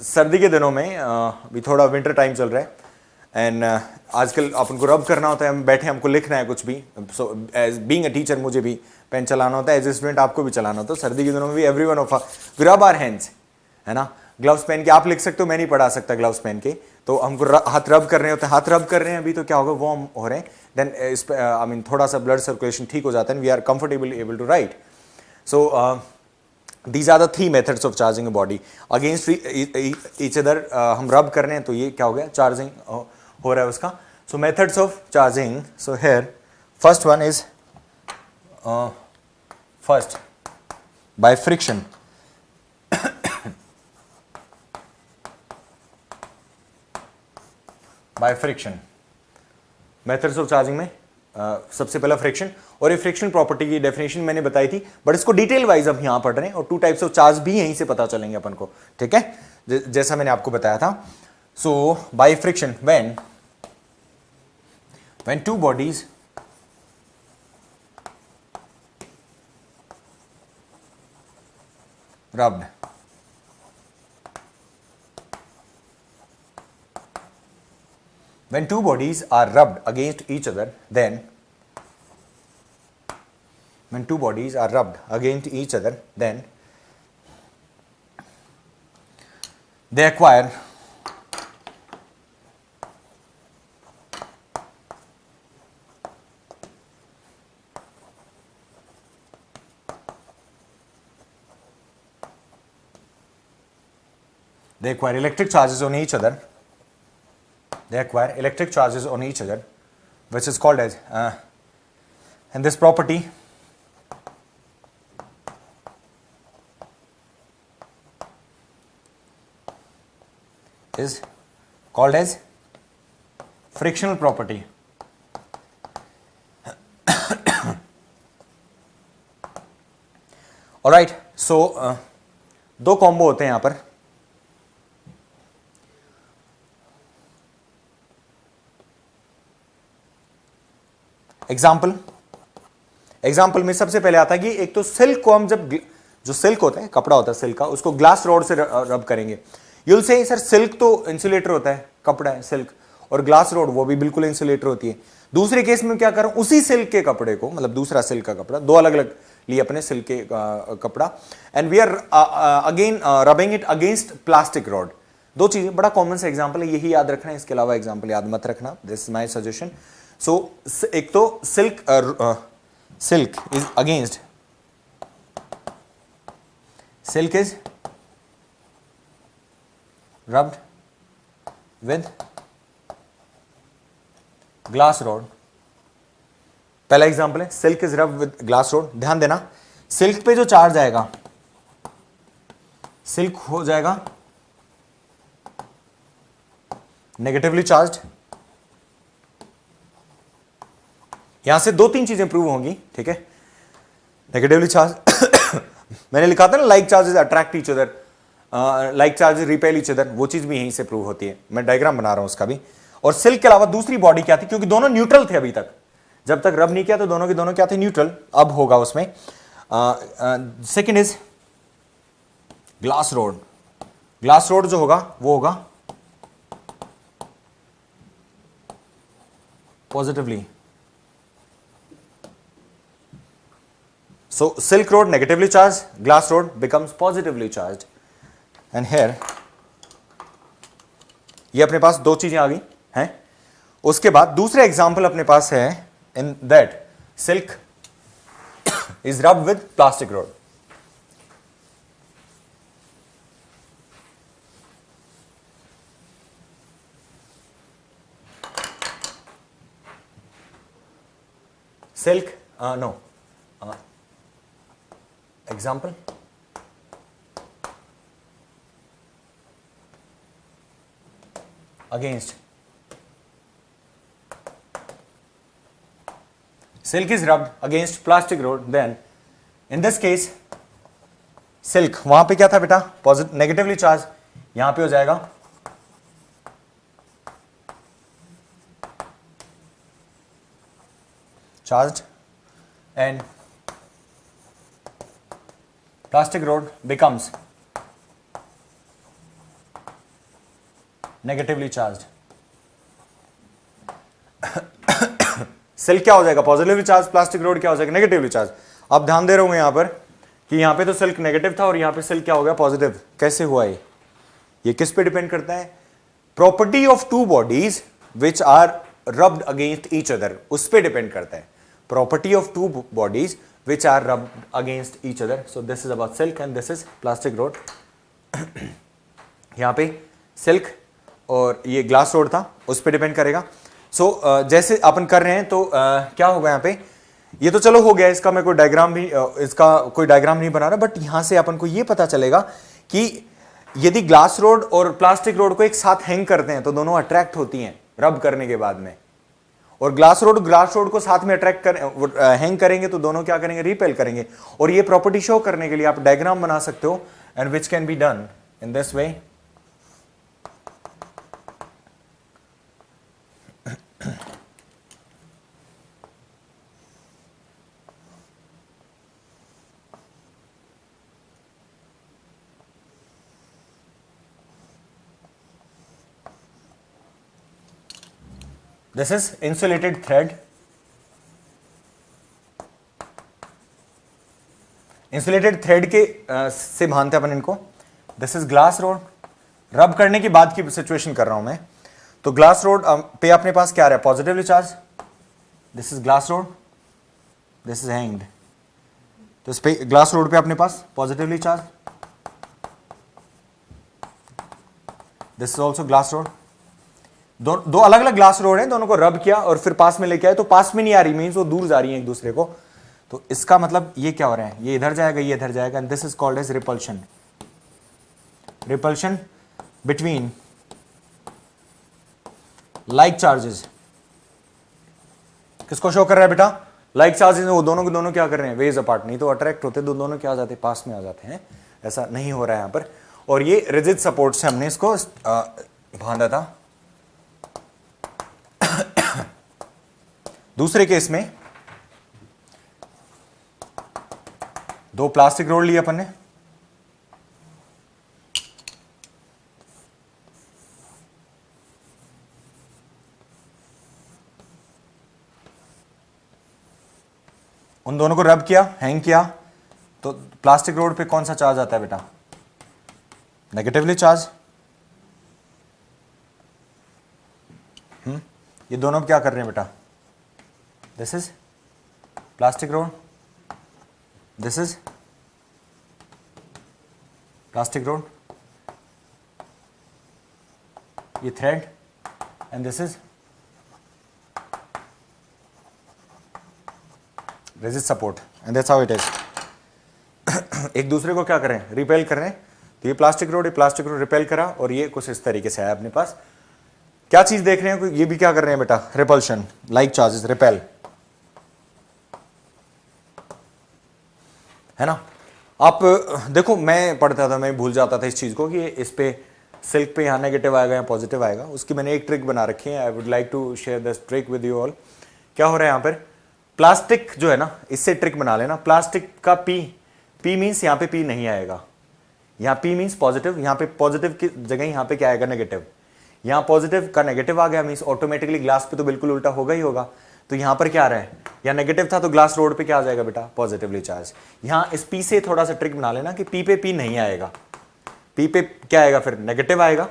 सर्दी के दिनों में भी थोड़ा विंटर टाइम चल रहा है एंड आजकल अपन को रब करना होता है, हम बैठे हमको लिखना है कुछ भी, so as being a teacher मुझे भी पेन चलाना होता है, एज ए स्टूडेंट आपको भी चलाना होता है। सर्दी के दिनों में भी everyone of we rub our hands, है ना। ग्लव्स पहन के आप लिख सकते हो, मैं नहीं पढ़ा सकता ग्लव्स पहन के, तो हमको हाथ रब कर रहे होते हैं, हाथ रब कर रहे हैं अभी तो क्या होगा, वार्म हो रहे हैं, देन इस आई मीन थोड़ा सा ब्लड सर्कुलेशन ठीक हो जाता है, we are comfortable able to write. So these are the three methods of charging a body against each other। हम रब कर रहे हैं तो ये क्या हो गया, चार्जिंग हो रहा है उसका। so methods of charging, so here first one is first by friction। by friction methods of charging में सबसे पहला फ्रिक्शन, और ये फ्रिक्शन प्रॉपर्टी की डेफिनेशन मैंने बताई थी, बट इसको डिटेल वाइज अब यहां पढ़ रहे हैं, और टू टाइप्स ऑफ चार्ज भी यहीं से पता चलेंगे अपन को, ठीक है, जैसा मैंने आपको बताया था। So by friction when two bodies rubbed, when two bodies are rubbed against each other, then when two bodies are rubbed against each other, then they acquire electric charges on each other. They acquire electric charges on each other, which is called as and this property is called as frictional property। Alright, so दो combo होते हैं यहां पर। Example में सबसे पहले आता है कि एक तो सिल्क को हम जब, जो सिल्क होता है, कपड़ा होता है सिल्क का, उसको ग्लास रॉड से रब करेंगे। यूल से सर सिल्क तो इंसुलेटर होता है, कपड़ा है सिल्क, और ग्लास रॉड वो भी बिल्कुल इंसुलेटर होती है। दूसरे केस में क्या करूं, उसी सिल्क के कपड़े को, मतलब दूसरा सिल्क का कपड़ा, दो अलग अलग लिए अपने सिल्क के कपड़ा, and we are again rubbing it against plastic rod. दो चीजें, बड़ा कॉमन सा एग्जाम्पल है, यही याद रखना है, इसके अलावा एग्जाम्पल याद मत रखना, दिस इज माई सजेशन। सो एक तो silk is against, silk is rubbed with glass rod। पहला एग्जांपल है silk is rubbed with glass rod. ध्यान देना, सिल्क पे जो चार्ज आएगा, सिल्क हो जाएगा नेगेटिवली चार्ज्ड। यहां से दो तीन चीजें प्रूव होंगी, ठीक है। नेगेटिवली चार्ज मैंने लिखा था ना, like charges attract each other, like charges repel each other, वो चीज भी यहीं से प्रूव होती है। मैं डायग्राम बना रहा हूं उसका भी। और सिल्क के अलावा दूसरी बॉडी क्या थी, क्योंकि दोनों न्यूट्रल थे अभी तक, जब तक रब नहीं किया तो दोनों के दोनों क्या थे, न्यूट्रल। अब होगा उसमें second is glass rod. Glass rod जो होगा वो होगा positively. So silk rod negatively charge, glass rod becomes positively charge. And here ये अपने पास दो चीजें आ गई हैं। उसके बाद दूसरा एग्जांपल अपने पास है, in that silk is rubbed with plastic road. Silk know example, against silk is rubbed against plastic rod, then in this case silk, वहां पे क्या था बेटा, पॉजिटिव नेगेटिवली चार्ज, यहां पे हो जाएगा charge and plastic rod becomes negatively charged. Silk क्या हो जाएगा, पॉजिटिवली चार्ज, प्लास्टिक रोड क्या हो जाएगा, नेगेटिवली चार्ज. आप ध्यान दे रहे होंगे यहां पर कि यहां पे तो सिल्क नेगेटिव था और यहां पे सिल्क क्या हो गया, पॉजिटिव. कैसे हुआ ये किस पे डिपेंड करता है, property of two bodies which are rubbed against each other, उस पे डिपेंड करता है. Property of two bodies which are rubbed against each other. So this is about silk and this is plastic rod. यहां पे silk और ये glass rod था, उस पे डिपेंड करेगा. सो जैसे अपन कर रहे हैं तो क्या होगा यहाँ पे, ये तो चलो हो गया, इसका मैं कोई डायग्राम भी इसका कोई डायग्राम नहीं बना रहा, बट यहां से अपन को ये पता चलेगा कि यदि ग्लास रोड और प्लास्टिक रोड को एक साथ हैंग करते हैं तो दोनों अट्रैक्ट होती हैं रब करने के बाद में, और ग्लास रोड को साथ में अट्रैक्ट कर हैंग करेंगे तो दोनों क्या करेंगे, रिपेल करेंगे. और ये प्रॉपर्टी शो करने के लिए आप डायग्राम बना सकते हो, and which can be done in this way. This is insulated thread. Insulated thread के से मानते हैं अपन इनको. This is glass road. रब करने के बाद की सिचुएशन कर रहा हूं मैं. तो ग्लास रोड पे अपने पास क्या आ रहा है, positively charge. This is glass rod, this is hanged. तो इस पे ग्लास रोड पे अपने पास positively charge. This is also glass rod. दो अलग अलग ग्लास रोड हैं, दोनों को रब किया और फिर पास में लेके आए, तो पास में नहीं आ रही, मीन्स वो दूर जा रही हैं एक दूसरे को. तो इसका मतलब ये क्या हो रहा है, ये इधर जाएगा, ये इधर जाएगा, and this is called as repulsion. Repulsion between like charges. किसको शो कर रहा है बेटा, लाइक चार्जेस. वो दोनों के दोनों क्या कर रहे हैं, वेज अपार्ट. नहीं तो अट्रैक्ट होते, दोनों क्या आ जाते, पास में आ जाते हैं. ऐसा नहीं हो रहा है यहां पर. और ये रिजिड सपोर्ट से हमने इसको बांधा था. दूसरे केस में दो प्लास्टिक रोड लिए अपन ने. उन दोनों को रब किया, हैंग किया, तो प्लास्टिक रोड पे कौन सा चार्ज आता है बेटा, नेगेटिवली चार्ज. ये दोनों क्या कर रहे हैं बेटा, this is plastic rod, this is plastic rod, ये thread, and this is resist support, and that's how it is. एक दूसरे को क्या करें, रिपेल कर रहे हैं. तो ये प्लास्टिक रोड रिपेल करा, और ये कुछ इस तरीके से है अपने पास. क्या चीज देख रहे हैं, ये भी क्या कर रहे हैं बेटा, रिपल्शन, लाइक चार्जेस, रिपेल, है ना. आप देखो, मैं पढ़ता था, मैं भूल जाता था इस चीज को कि इस पे सिल्क पे यहाँ नेगेटिव आएगा या पॉजिटिव आएगा. उसकी मैंने एक ट्रिक बना रखी है. I would like to share this trick with you all. क्या हो रहा है यहाँ पर, प्लास्टिक जो है ना, इससे ट्रिक बना लेना. प्लास्टिक का पी मीन्स यहाँ पे पी नहीं आएगा, यहाँ पी मीन्स पॉजिटिव, यहाँ पे पॉजिटिव की जगह यहाँ पे क्या आएगा, नेगेटिव. यहाँ पॉजिटिव का नेगेटिव आ गया, मीन्स ऑटोमेटिकली ग्लास पे तो बिल्कुल उल्टा होगा ही होगा. तो यहाँ पर क्या आ रहा है, यहाँ नेगेटिव था तो ग्लास रोड पे क्या आ जाएगा बेटा, पॉजिटिवली चार्ज. यहाँ इस पी से थोड़ा सा ट्रिक बना लेना कि पी पे पी नहीं आएगा, पी पे क्या आएगा, फिर नेगेटिव आएगा.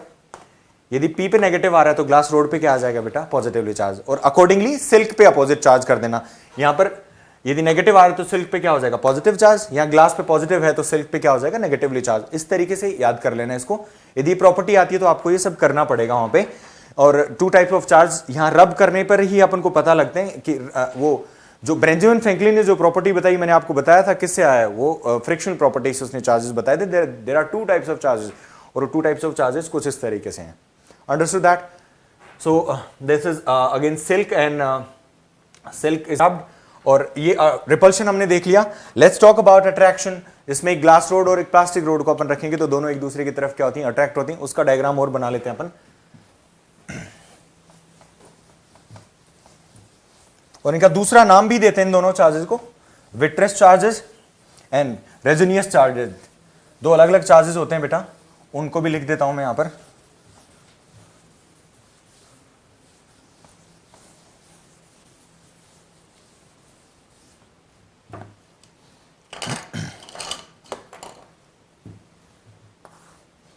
यदि पी पे नेगेटिव आ रहा है तो ग्लास रोड पे क्या आ जाएगा बेटा, पॉजिटिवली चार्ज. और अकॉर्डिंगली सिल्क पे अपोजिट चार्ज कर देना. यहां पर यदि नेगेटिव आ रहा है तो सिल्क पे क्या हो जाएगा, पॉजिटिव चार्ज. यहां ग्लास पे पॉजिटिव है तो सिल्क पे क्या हो जाएगा, नेगेटिवली चार्ज. इस तरीके से याद कर लेना इसको. यदि प्रॉपर्टी आती है तो आपको ये सब करना पड़ेगा वहां पे. और टू टाइप्स ऑफ चार्ज यहां रब करने पर ही अपन को पता लगते हैं कि वो जो बेंजामिन फ्रैंकलिन ने जो प्रॉपर्टी बताई, मैंने आपको बताया था किससे आया है, वो फ्रिक्शनल प्रॉपर्टी से उसने चार्जेस बताए थे। There are two types of charges, और टू टाइप्स ऑफ चार्जेस कुछ इस तरीके से हैं। Understood that? So this is again silk and silk is rubbed, और ये रिपल्शन हमने देख लिया। Let's talk about attraction. इसमें एक ग्लास रोड और एक प्लास्टिक रोड को अपन रखेंगे तो दोनों एक दूसरे की तरफ क्या होती हैं, अट्रैक्ट होती हैं। उसका डायग्राम और बना लेते हैं अपन, और इनका दूसरा नाम भी देते हैं इन दोनों चार्जेस को, विट्रस चार्जेस एंड रेजोनियस चार्जेस। दो अलग अलग चार्जेस होते हैं बेटा, उनको भी लिख देता हूं मैं यहां पर।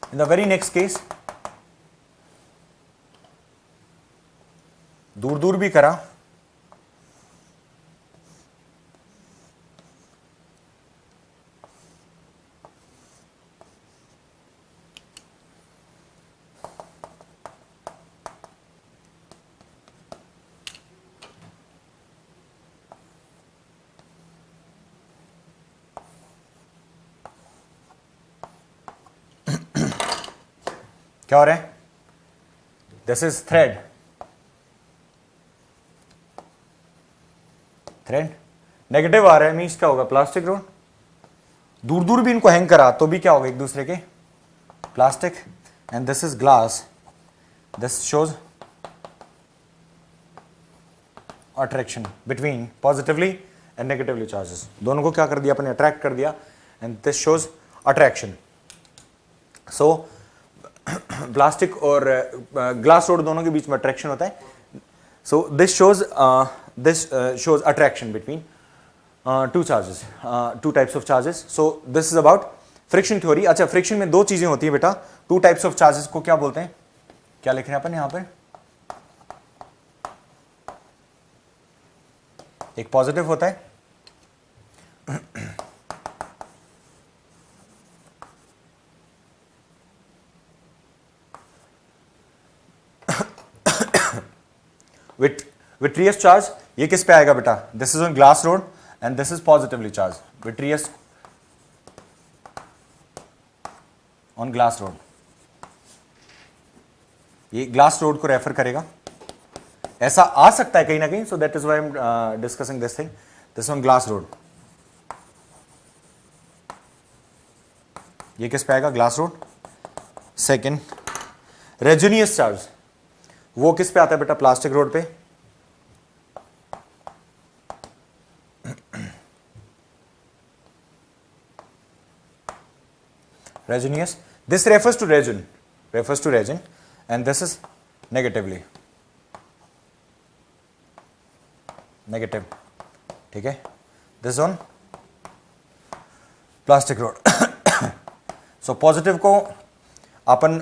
In the very next case, दूर दूर भी करा, क्या हो रहा है? This is thread, thread negative आ रहा है, मीन्स क्या होगा, प्लास्टिक रोड। दूर दूर भी इनको हैंग करा तो भी क्या होगा, एक दूसरे के plastic. And this is glass, this shows attraction between positively and negatively charges. दोनों को क्या कर दिया अपने, अट्रैक्ट कर दिया, and this shows attraction. So plastic और ग्लास रोड दोनों के बीच में अट्रैक्शन होता है। So this shows attraction between two charges, two types of charges. So this is about friction theory. अच्छा, फ्रिक्शन में दो चीजें होती है बेटा, टू टाइप्स ऑफ चार्जेस को क्या बोलते हैं, क्या लिख रहे हैं अपन यहां पर? एक पॉजिटिव होता है विट्रियस चार्ज। ये किस पे आएगा बेटा, this is on glass rod and this is positively charge, vitreous on glass rod. ये ग्लास रोड को रेफर करेगा, ऐसा आ सकता है कहीं ना कहीं। So that is why I am discussing this thing, this on glass rod. ये किस पे आएगा, ग्लास रोड। सेकेंड, रेजोनियस चार्ज, वो किस पे आता है बेटा, प्लास्टिक रोड पे। Resonance, this refers to resin, and this is negative, ठीक है। This on plastic road। So positive को अपन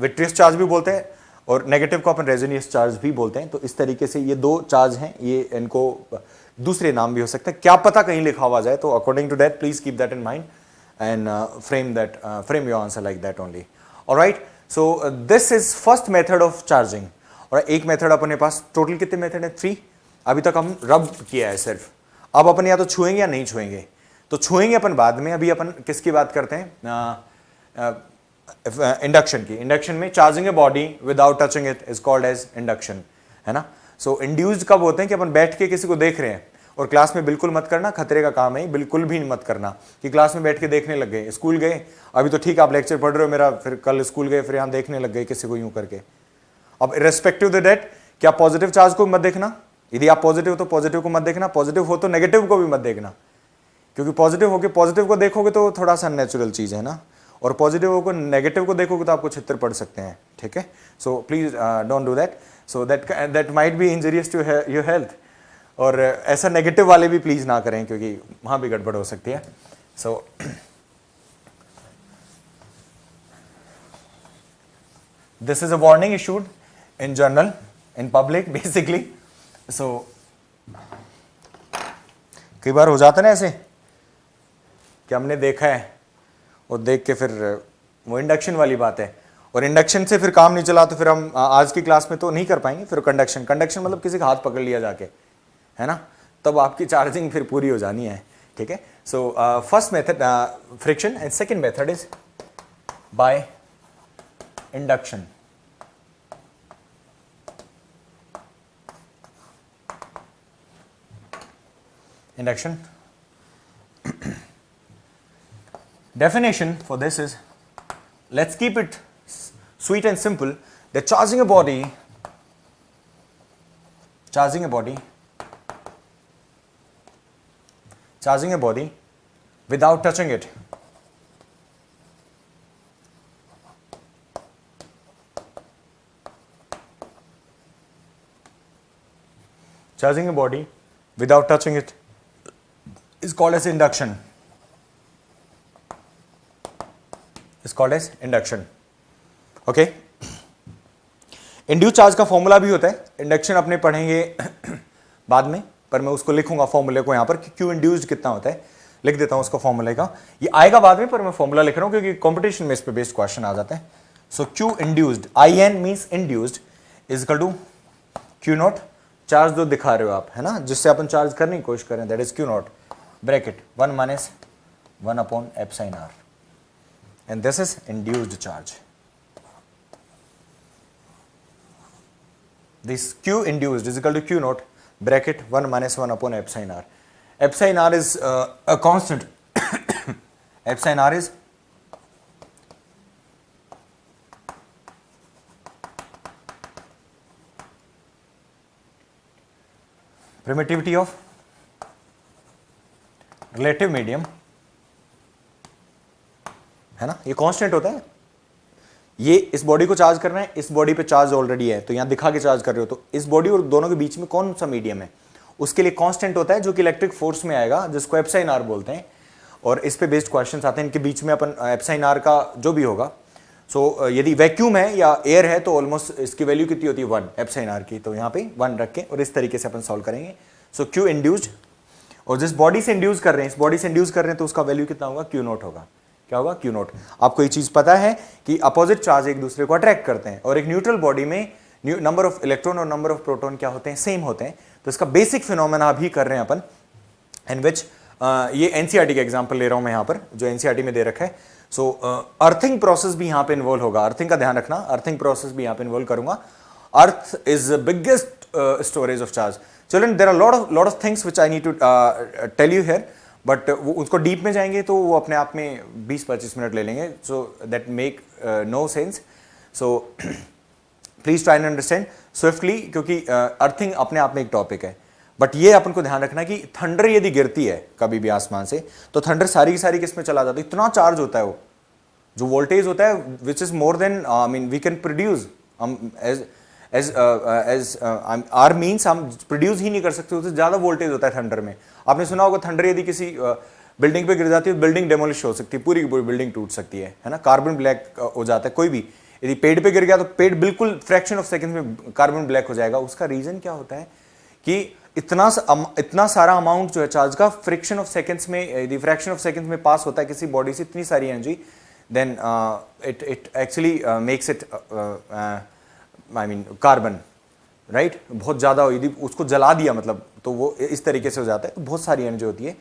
विट्रियस चार्ज भी बोलते हैं और नेगेटिव को अपन रेजोनियस चार्ज भी बोलते हैं। तो इस तरीके से ये दो चार्ज हैं, ये इनको दूसरे नाम भी हो सकते हैं, क्या पता कहीं लिखा हुआ जाए। तो according to that please keep that in mind and frame your answer like that only. All right, so this is first method of charging। और एक मेथड अपने पास, टोटल कितने मेथड है, 3। अभी तक हम रब किया है सिर्फ, अब अपन या तो छुएंगे या नहीं छुएंगे। तो छुएंगे अपन बाद में, अभी अपन किसकी बात करते हैं, इंडक्शन की। इंडक्शन में charging a body without touching it is called as induction, है ना। सो इंड्यूस्ड कब होते हैं कि अपन बैठ के किसी को देख रहे हैं, और क्लास में बिल्कुल मत करना, खतरे का काम है, बिल्कुल भी मत करना कि क्लास में बैठ के देखने लग गए। स्कूल गए, अभी तो ठीक आप लेक्चर पढ़ रहे हो मेरा, फिर कल स्कूल गए फिर यहाँ देखने लग गए किसी को यूं करके। अब इर्रेस्पेक्टिव ऑफ दैट, क्या पॉजिटिव चार्ज को मत देखना, यदि आप पॉजिटिव हो तो पॉजिटिव को मत देखना, पॉजिटिव हो तो नेगेटिव को भी मत देखना, क्योंकि पॉजिटिव होकर पॉजिटिव को देखोगे तो थोड़ा सा अननेचुरल चीज है ना, और पॉजिटिव होकर नेगेटिव को देखोगे तो आपको छित्र पड़ सकते हैं, ठीक है। So please don't do that, so that might be injurious to your health. और ऐसा नेगेटिव वाले भी प्लीज ना करें, क्योंकि वहां भी गड़बड़ हो सकती है। So this is a warning issued in journal, in public basically. So कई बार हो जाता है ना ऐसे कि हमने देखा है और देख के फिर वो इंडक्शन वाली बात है, और इंडक्शन से फिर काम नहीं चला तो फिर हम आज की क्लास में तो नहीं कर पाएंगे। फिर कंडक्शन मतलब किसी का हाथ पकड़ लिया जाके, है ना। तब आपकी चार्जिंग फिर पूरी हो जानी है, ठीक है। So first method friction and second method is by induction. Induction. Definition for this is, let's keep it sweet and simple, that charging a body without touching it, is called as induction. Okay. Induce charge का formula भी होता है, induction अपने पढ़ेंगे बाद में, पर मैं उसको लिखूंगा फॉर्मूले को यहां पर कि क्यू इंड्यूस्ड कितना होता है, लिख देता हूं उसका फॉर्मूले का, ये आएगा बाद में, पर मैं फॉर्मूला लिख रहा हूं क्योंकि कंपटीशन में इस पे बेस्ड क्वेश्चन आ जाता है। So Q induced, I N means induced, is equal to Q not, charge जो दिखा रहे हो आप, है ना, जिससे अपन चार्ज करने की कोशिश करें, that is Q not, bracket 1 minus 1 upon epsilon R, and this is induced charge. This Q induced is equal to Q naught bracket 1 minus 1 upon epsilon r. Epsilon r is a constant. Epsilon r is permittivity of relative medium, है ना, ये constant होता है। ये इस body को charge करना है, इस बॉडी पे चार्ज ऑलरेडी है, तो यहां दिखा के चार्ज कर रहे हो, तो इस बॉडी और दोनों के बीच में कौन सा मीडियम है, उसके लिए कांस्टेंट होता है जो कि इलेक्ट्रिक फोर्स में आएगा, जिसको एप्सिलॉन आर बोलते हैं। और इस पे बेस्ड क्वेश्चंस आते हैं, इनके बीच में अपन एप्सिलॉन आर का जो भी होगा, सो यदि वैक्यूम है या एयर है तो ऑलमोस्ट इसकी वैल्यू कितनी होती है 1 एप्सिलॉन आर की, तो यहाँ पे 1 रख के और इस तरीके से अपन सॉल्व करेंगे। सो क्यू इंड्यूस्ड, और जिस बॉडी से इंड्यूस कर रहे हैं, इस बॉडी से इंड्यूस कर रहे हैं, तो उसका वैल्यू कितना होगा, क्यू नॉट होगा। क्या होगा, क्यू नॉट। आपको ये चीज पता है कि अपोजिट चार्ज एक दूसरे को अट्रैक्ट करते हैं, और एक न्यूट्रल बॉडी में नंबर ऑफ इलेक्ट्रॉन और नंबर ऑफ प्रोटॉन क्या होते हैं, सेम होते हैं। तो इसका बेसिक फिनोमेना भी कर रहे हैं अपन, इन विच ये एनसीईआरटी का एग्जांपल ले रहा हूं मैं यहां पर, जो एनसीईआरटी में दे रखा है। सो अर्थिंग प्रोसेस भी यहां पे इन्वॉल्व होगा, अर्थिंग का ध्यान रखना, अर्थिंग प्रोसेस भी यहां पे इन्वॉल्व करूंगा। Earth is the biggest storage of charge. Children, there are lot of things which I need to tell you here, but वो उसको डीप में जाएंगे तो वो अपने आप में 20-25 मिनट ले लेंगे, so that make no sense. So please try and understand swiftly, क्योंकि अर्थिंग अपने आप में एक टॉपिक है। बट ये अपन को ध्यान रखना कि थंडर यदि गिरती है कभी भी आसमान से, तो थंडर सारी की सारी किस में चला जाता है, इतना चार्ज होता है वो, जो वोल्टेज होता है which is more than, I mean we can produce, as are means हम प्रोड्यूस ही नहीं कर सकते, उससे ज्यादा वोल्टेज होता है थंडर में। आपने सुना होगा थंडर यदि किसी बिल्डिंग पे गिर जाती है, बिल्डिंग डेमोलिश हो सकती है, पूरी की पूरी बिल्डिंग टूट सकती है ना, कार्बन ब्लैक हो जाता है। कोई भी यदि पेड़ पे गिर गया तो पेड़ बिल्कुल फ्रैक्शन ऑफ सेकंड में कार्बन ब्लैक हो जाएगा। उसका रीजन क्या होता है कि इतना सारा अमाउंट जो है चार्ज का फ्रिक्शन ऑफ सेकंड्स में, यदि फ्रैक्शन ऑफ सेकंड्स में पास होता है किसी बॉडी से, इतनी सारी energy, then it actually makes it I mean carbon, right, बहुत ज्यादा, यदि उसको जला दिया मतलब, तो वो इस तरीके से हो जाता है, तो बहुत सारी एनर्जी होती है,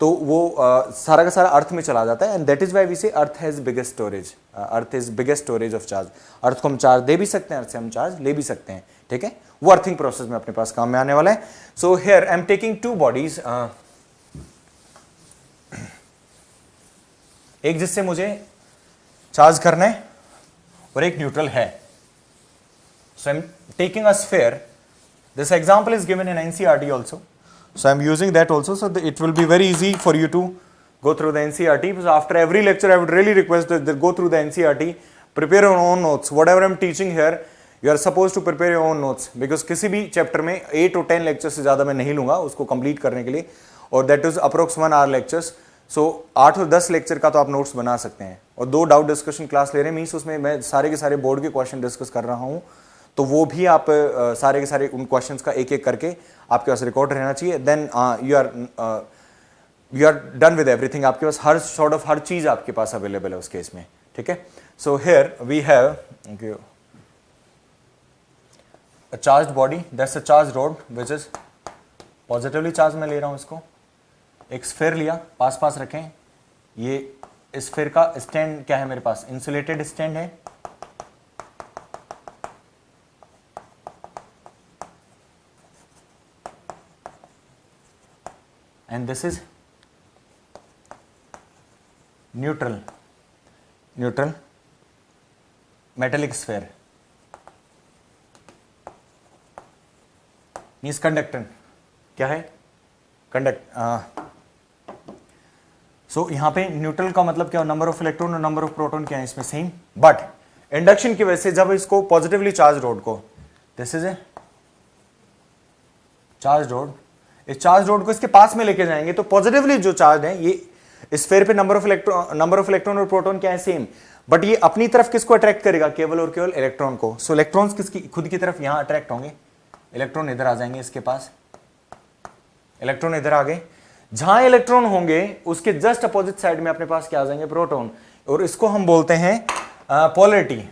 तो वो सारा का सारा अर्थ में चला जाता है। And that is why we say earth has biggest storage, earth is biggest storage of charge. Earth को हम चार्ज दे भी सकते हैं, अर्थ से हम चार्ज ले भी सकते हैं, ठीक है। वो अर्थिंग प्रोसेस में अपने पास काम में आने वाला है। So here I am taking 2 bodies, एक जिससे मुझे चार्ज करना है और एक न्यूट्रल है। So I'm taking a sphere. This example is given in NCERT also. So I'm using that also. So it will be very easy for you to go through the NCERT. So after every lecture, I would really request that go through the NCERT, prepare your own notes. Whatever I'm teaching here, you are supposed to prepare your own notes. Because किसी भी chapter में 8 or 10 lectures से ज़्यादा मैं नहीं लूँगा उसको complete करने के लिए, और that is approx 1 hour lectures. So 8 और 10 लेक्चर का तो आप नोट्स बना सकते हैं, और 2 डाउट डिस्कशन क्लास ले रहे हैं, मीन्स उसमें मैं सारे के सारे बोर्ड के क्वेश्चन डिस्कस कर रहा हूँ, तो वो भी आप सारे के सारे उन क्वेश्चंस का एक एक करके आपके पास रिकॉर्ड रहना चाहिए। Then you are done with everything, आपके पास हर सॉर्ट ऑफ हर चीज आपके पास अवेलेबल है उस केस में, ठीक है। So here we have a charged body, that's a charged rod which is positively charge में ले रहा हूं इसको, एक स्फीयर लिया, पास पास रखें, ये स्फीयर का स्टैंड क्या है मेरे पास, इंसुलेटेड स्टैंड है, and this is neutral metallic sphere means conductor क्या है, सो यहां पे न्यूट्रल का मतलब क्या, नंबर ऑफ इलेक्ट्रॉन और नंबर ऑफ प्रोटॉन क्या है इसमें सेम, बट इंडक्शन की वजह से जब इसको पॉजिटिवली चार्ज रोड को, this is a charge road, इस चार्ज रोड को इसके पास में लेके जाएंगे तो पॉजिटिवली जो चार्ज है ये स्फीयर पे नंबर ऑफ इलेक्ट्रॉन और प्रोटॉन क्या है सेम, बट ये अपनी तरफ किसको अट्रैक्ट करेगा, केवल और केवल इलेक्ट्रॉन को। सो इलेक्ट्रॉन्स किसकी खुद की तरफ यहां अट्रैक्ट होंगे, इलेक्ट्रॉन इधर आ जाएंगे इसके पास, इलेक्ट्रॉन इधर आ गए, जहां इलेक्ट्रॉन होंगे उसके जस्ट अपोजिट साइड में अपने पास क्या आ जाएंगे, प्रोटॉन, और इसको हम बोलते हैं पोलैरिटी,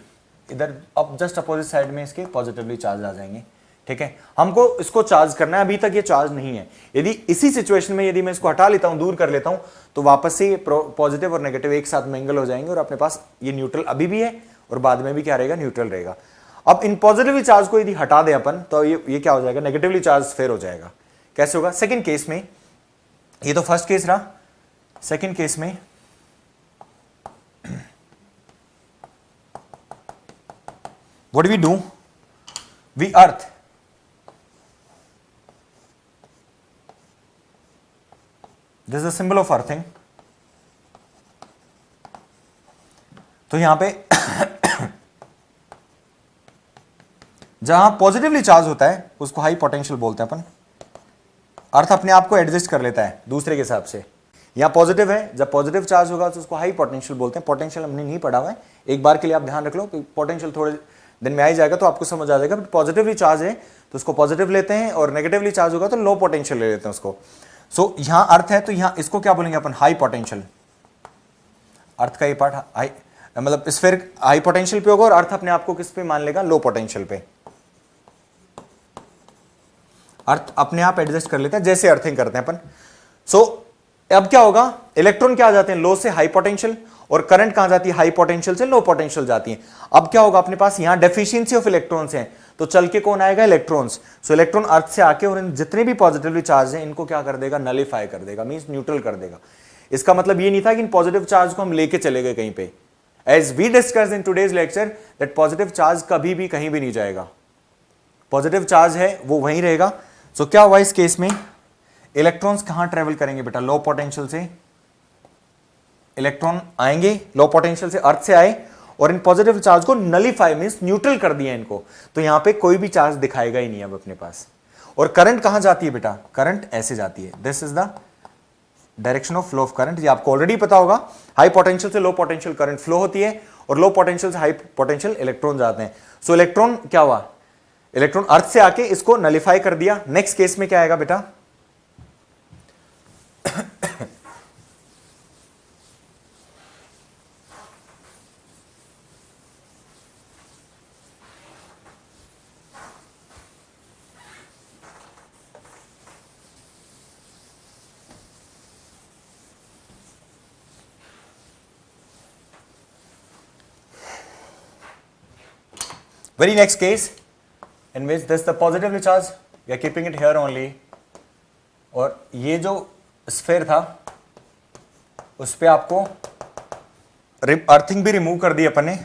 इधर अब जस्ट अपोजिट साइड में इसके पॉजिटिवली चार्ज आ जाएंगे। ठीक है, हमको इसको चार्ज करना है, अभी तक ये चार्ज नहीं है, यदि इसी सिचुएशन में यदि मैं इसको हटा लेता हूं, दूर कर लेता हूं, तो वापस से पॉजिटिव और नेगेटिव एक साथ मिंगल हो जाएंगे और अपने पास ये न्यूट्रल अभी भी है और बाद में भी क्या रहेगा, न्यूट्रल रहेगा। अब इन पॉजिटिवली चार्ज को यदि हटा दें अपन तो ये क्या हो जाएगा, नेगेटिवली चार्ज स्फीयर हो जाएगा। कैसे होगा, सेकंड केस में, ये तो फर्स्ट केस रहा, सेकंड केस में what we do, we earth, this is the symbol of earthing. तो यहां पे जहां पॉजिटिवली चार्ज होता है उसको हाई पोटेंशियल बोलते हैं अपन, अर्थ अपने आप को एडजस्ट कर लेता है दूसरे के हिसाब से, यहां पॉजिटिव है, जब पॉजिटिव चार्ज होगा तो उसको हाई पोटेंशियल बोलते हैं। पोटेंशियल हमने नहीं पढ़ा हुआ है, एक बार के लिए आप ध्यान रख लो, पोटेंशियल थोड़े दिन में आ ही जाएगा तो आपको समझ आ जाएगा। पॉजिटिवली चार्ज है तो उसको पॉजिटिव लेते हैं और नेगेटिवली चार्ज होगा तो लो पोटेंशियल ले लेते हैं उसको। सो यहां अर्थ है तो यहां इसको क्या बोलेंगे अपन, हाई पोटेंशियल, अर्थ का ये पार्ट हाई, मतलब स्फीयर हाई पोटेंशियल पे होगा और अर्थ अपने आप को किस पे मान लेगा, लो पोटेंशियल पे, अर्थ अपने आप एडजस्ट कर लेते हैं जैसे अर्थिंग करते हैं अपन। सो अब क्या होगा, इलेक्ट्रॉन क्या आ जाते हैं लो से हाई पोटेंशियल, और करंट कहां जाती है, हाई पोटेंशियल से लो पोटेंशियल जाती है। अब क्या होगा, अपने पास यहां डेफिशिएंसी ऑफ इलेक्ट्रॉन्स हैं तो चल के कौन आएगा, इलेक्ट्रॉन्स। सो इलेक्ट्रॉन अर्थ से आके और इन जितने भी पॉजिटिवली चार्ज हैं इनको क्या कर देगा, नलिफाई कर देगा, मींस न्यूट्रल कर देगा। इसका मतलब ये नहीं था कि इन पॉजिटिव चार्ज को हम लेके चले गए कहीं पे, as we discuss in today's lecture that positive charge कभी भी कहीं भी नहीं जाएगा, पॉजिटिव चार्ज है वो वहीं रहेगा। सो क्या हुआ इस केस में, इलेक्ट्रॉन्स कहां ट्रेवल करेंगे बेटा, लो पोटेंशियल से इलेक्ट्रॉन आएंगे, लो पोटेंशियल से अर्थ से आए और इन पॉजिटिव चार्ज को नलिफाई मींस न्यूट्रल कर दिया इनको, तो यहां पे कोई भी चार्ज दिखाएगा ही नहीं अब अपने पास। और करंट कहां जाती है बेटा, करंट ऐसे जाती है, this is the direction of flow of current, ये आपको ऑलरेडी पता होगा। हाई पोटेंशियल से लो पोटेंशियल करंट फ्लो होती है और लो पोटेंशियल से हाई पोटेंशियल इलेक्ट्रॉन जाते हैं। सो इलेक्ट्रॉन क्या हुआ, इलेक्ट्रॉन अर्थ से आके इसको नलिफाई कर दिया। नेक्स्ट केस में क्या आएगा बेटा, very next case in which this the positively charged, we are keeping it here only, और ये जो स्फीयर था उस पे आपको अर्थिंग भी रिमूव कर दी अपन ने,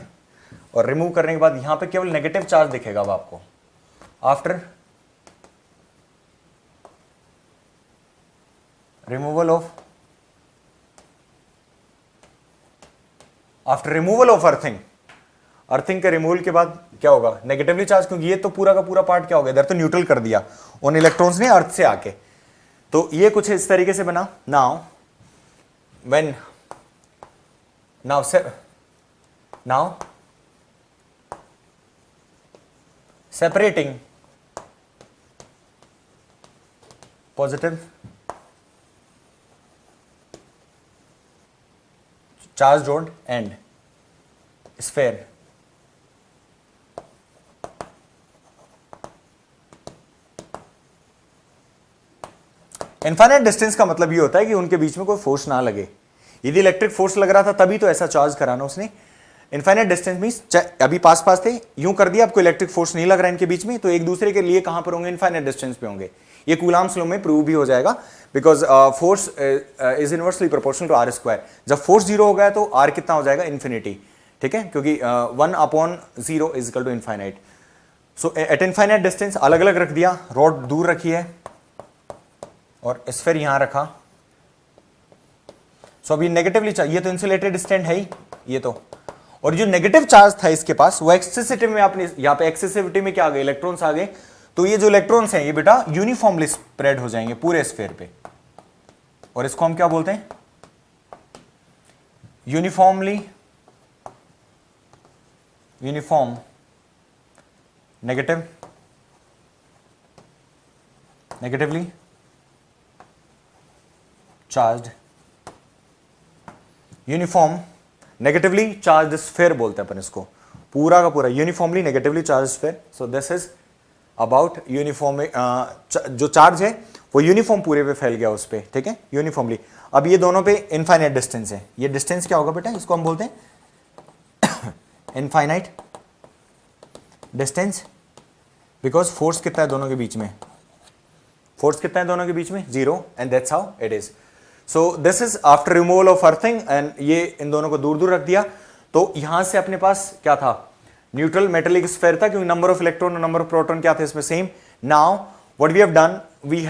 और रिमूव करने के बाद यहां पे केवल नेगेटिव चार्ज दिखेगा अब आपको। After removal of earthing, earthing के रिमूवल के बाद क्या होगा, नेगेटिवली चार्ज, क्योंकि ये तो पूरा का पूरा पार्ट क्या हो गया, इधर तो न्यूट्रल कर दिया उन इलेक्ट्रॉन्स ने अर्थ से आके, तो ये कुछ इस तरीके से बना। Now when now separating positive charge road and sphere, infinite distance का मतलब ये होता है कि उनके बीच में कोई फोर्स ना लगे। यदि इलेक्ट्रिक फोर्स लग रहा था तभी तो ऐसा चार्ज कराना उसने। इनफाइनाइट डिस्टेंस मींस अभी पास पास थे, यूं कर दिया, आपको इलेक्ट्रिक फोर्स नहीं लग रहा है इनके बीच में, तो एक दूसरे के लिए कहां पर होंगे, इनफाइनाइट डिस्टेंस पे होंगे। ये कूलाम्स लॉ में प्रूव भी हो जाएगा, because force is inversely proportional to R square. जब फोर्स जीरो हो गया तो आर कितना हो जाएगा, इन्फिनिटी, ठीक है, क्योंकि 1/0 is equal to infinite. So at infinite distance अलग अलग रख दिया, रॉड दूर रखी है और स्फीयर यहां रखा। सो अभी नेगेटिवली चार्ज, ये तो इंसुलेटेड स्टैंड है ही, ये तो, और जो नेगेटिव चार्ज था इसके पास वो एक्सेसिविटी में, आपने यहां पे एक्सेसिविटी में क्या आ गए, इलेक्ट्रॉन्स आ गए। तो ये जो इलेक्ट्रॉन्स हैं ये बेटा यूनिफॉर्मली स्प्रेड हो जाएंगे पूरे स्फीयर पे, और इसको हम क्या बोलते हैं, uniform negatively charged, uniform negatively charge sphere बोलते हैं अपन इसको, पूरा का पूरा uniformly negatively charge sphere. So this is about uniform, जो चार्ज है वो यूनिफॉर्म पूरे पे फैल गया उस पे, ठीक है, यूनिफॉर्मली। अब ये दोनों पे इनफाइनाइट डिस्टेंस है, ये डिस्टेंस क्या होगा बेटा, इसको हम बोलते हैं इनफाइनाइट डिस्टेंस, बिकॉज फोर्स कितना है दोनों के बीच में, फोर्स कितना है दोनों के बीच में, 0, and that's how it is. So this is after removal of earthing, and ये इन दोनों को दूर दूर रख दिया। तो यहां से अपने पास क्या था, न्यूट्रल मेटेलिक स्फीयर था, क्योंकि नंबर ऑफ इलेक्ट्रॉन और नंबर ऑफ प्रोटॉन क्या थे इसमें, same. Now what we have done, we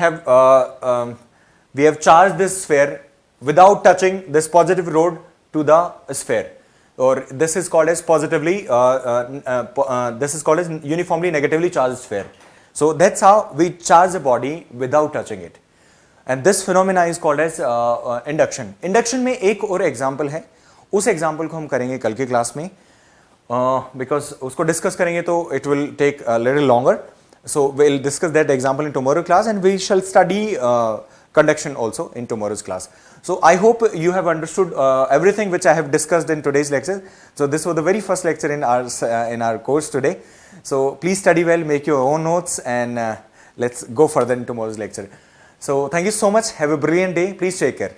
have charge this sphere without touching this positive rod to the sphere, और this is called as positively this is called as uniformly negatively charged sphere. So that's how we charge a body without touching it, and this phenomena is called as induction. Induction में एक और example है, उस example को हम करेंगे कल की क्लास में, बिकॉज उसको डिस्कस करेंगे तो it will take a little longer, so we'll discuss that example in tomorrow class, and we shall study conduction also in tomorrow's class. So I hope you have understood everything which I have discussed in today's lecture. So this was the very first lecture in our course today. So please study well, make your own notes, and let's go further in tomorrow's lecture. So thank you so much. Have a brilliant day. Please take care.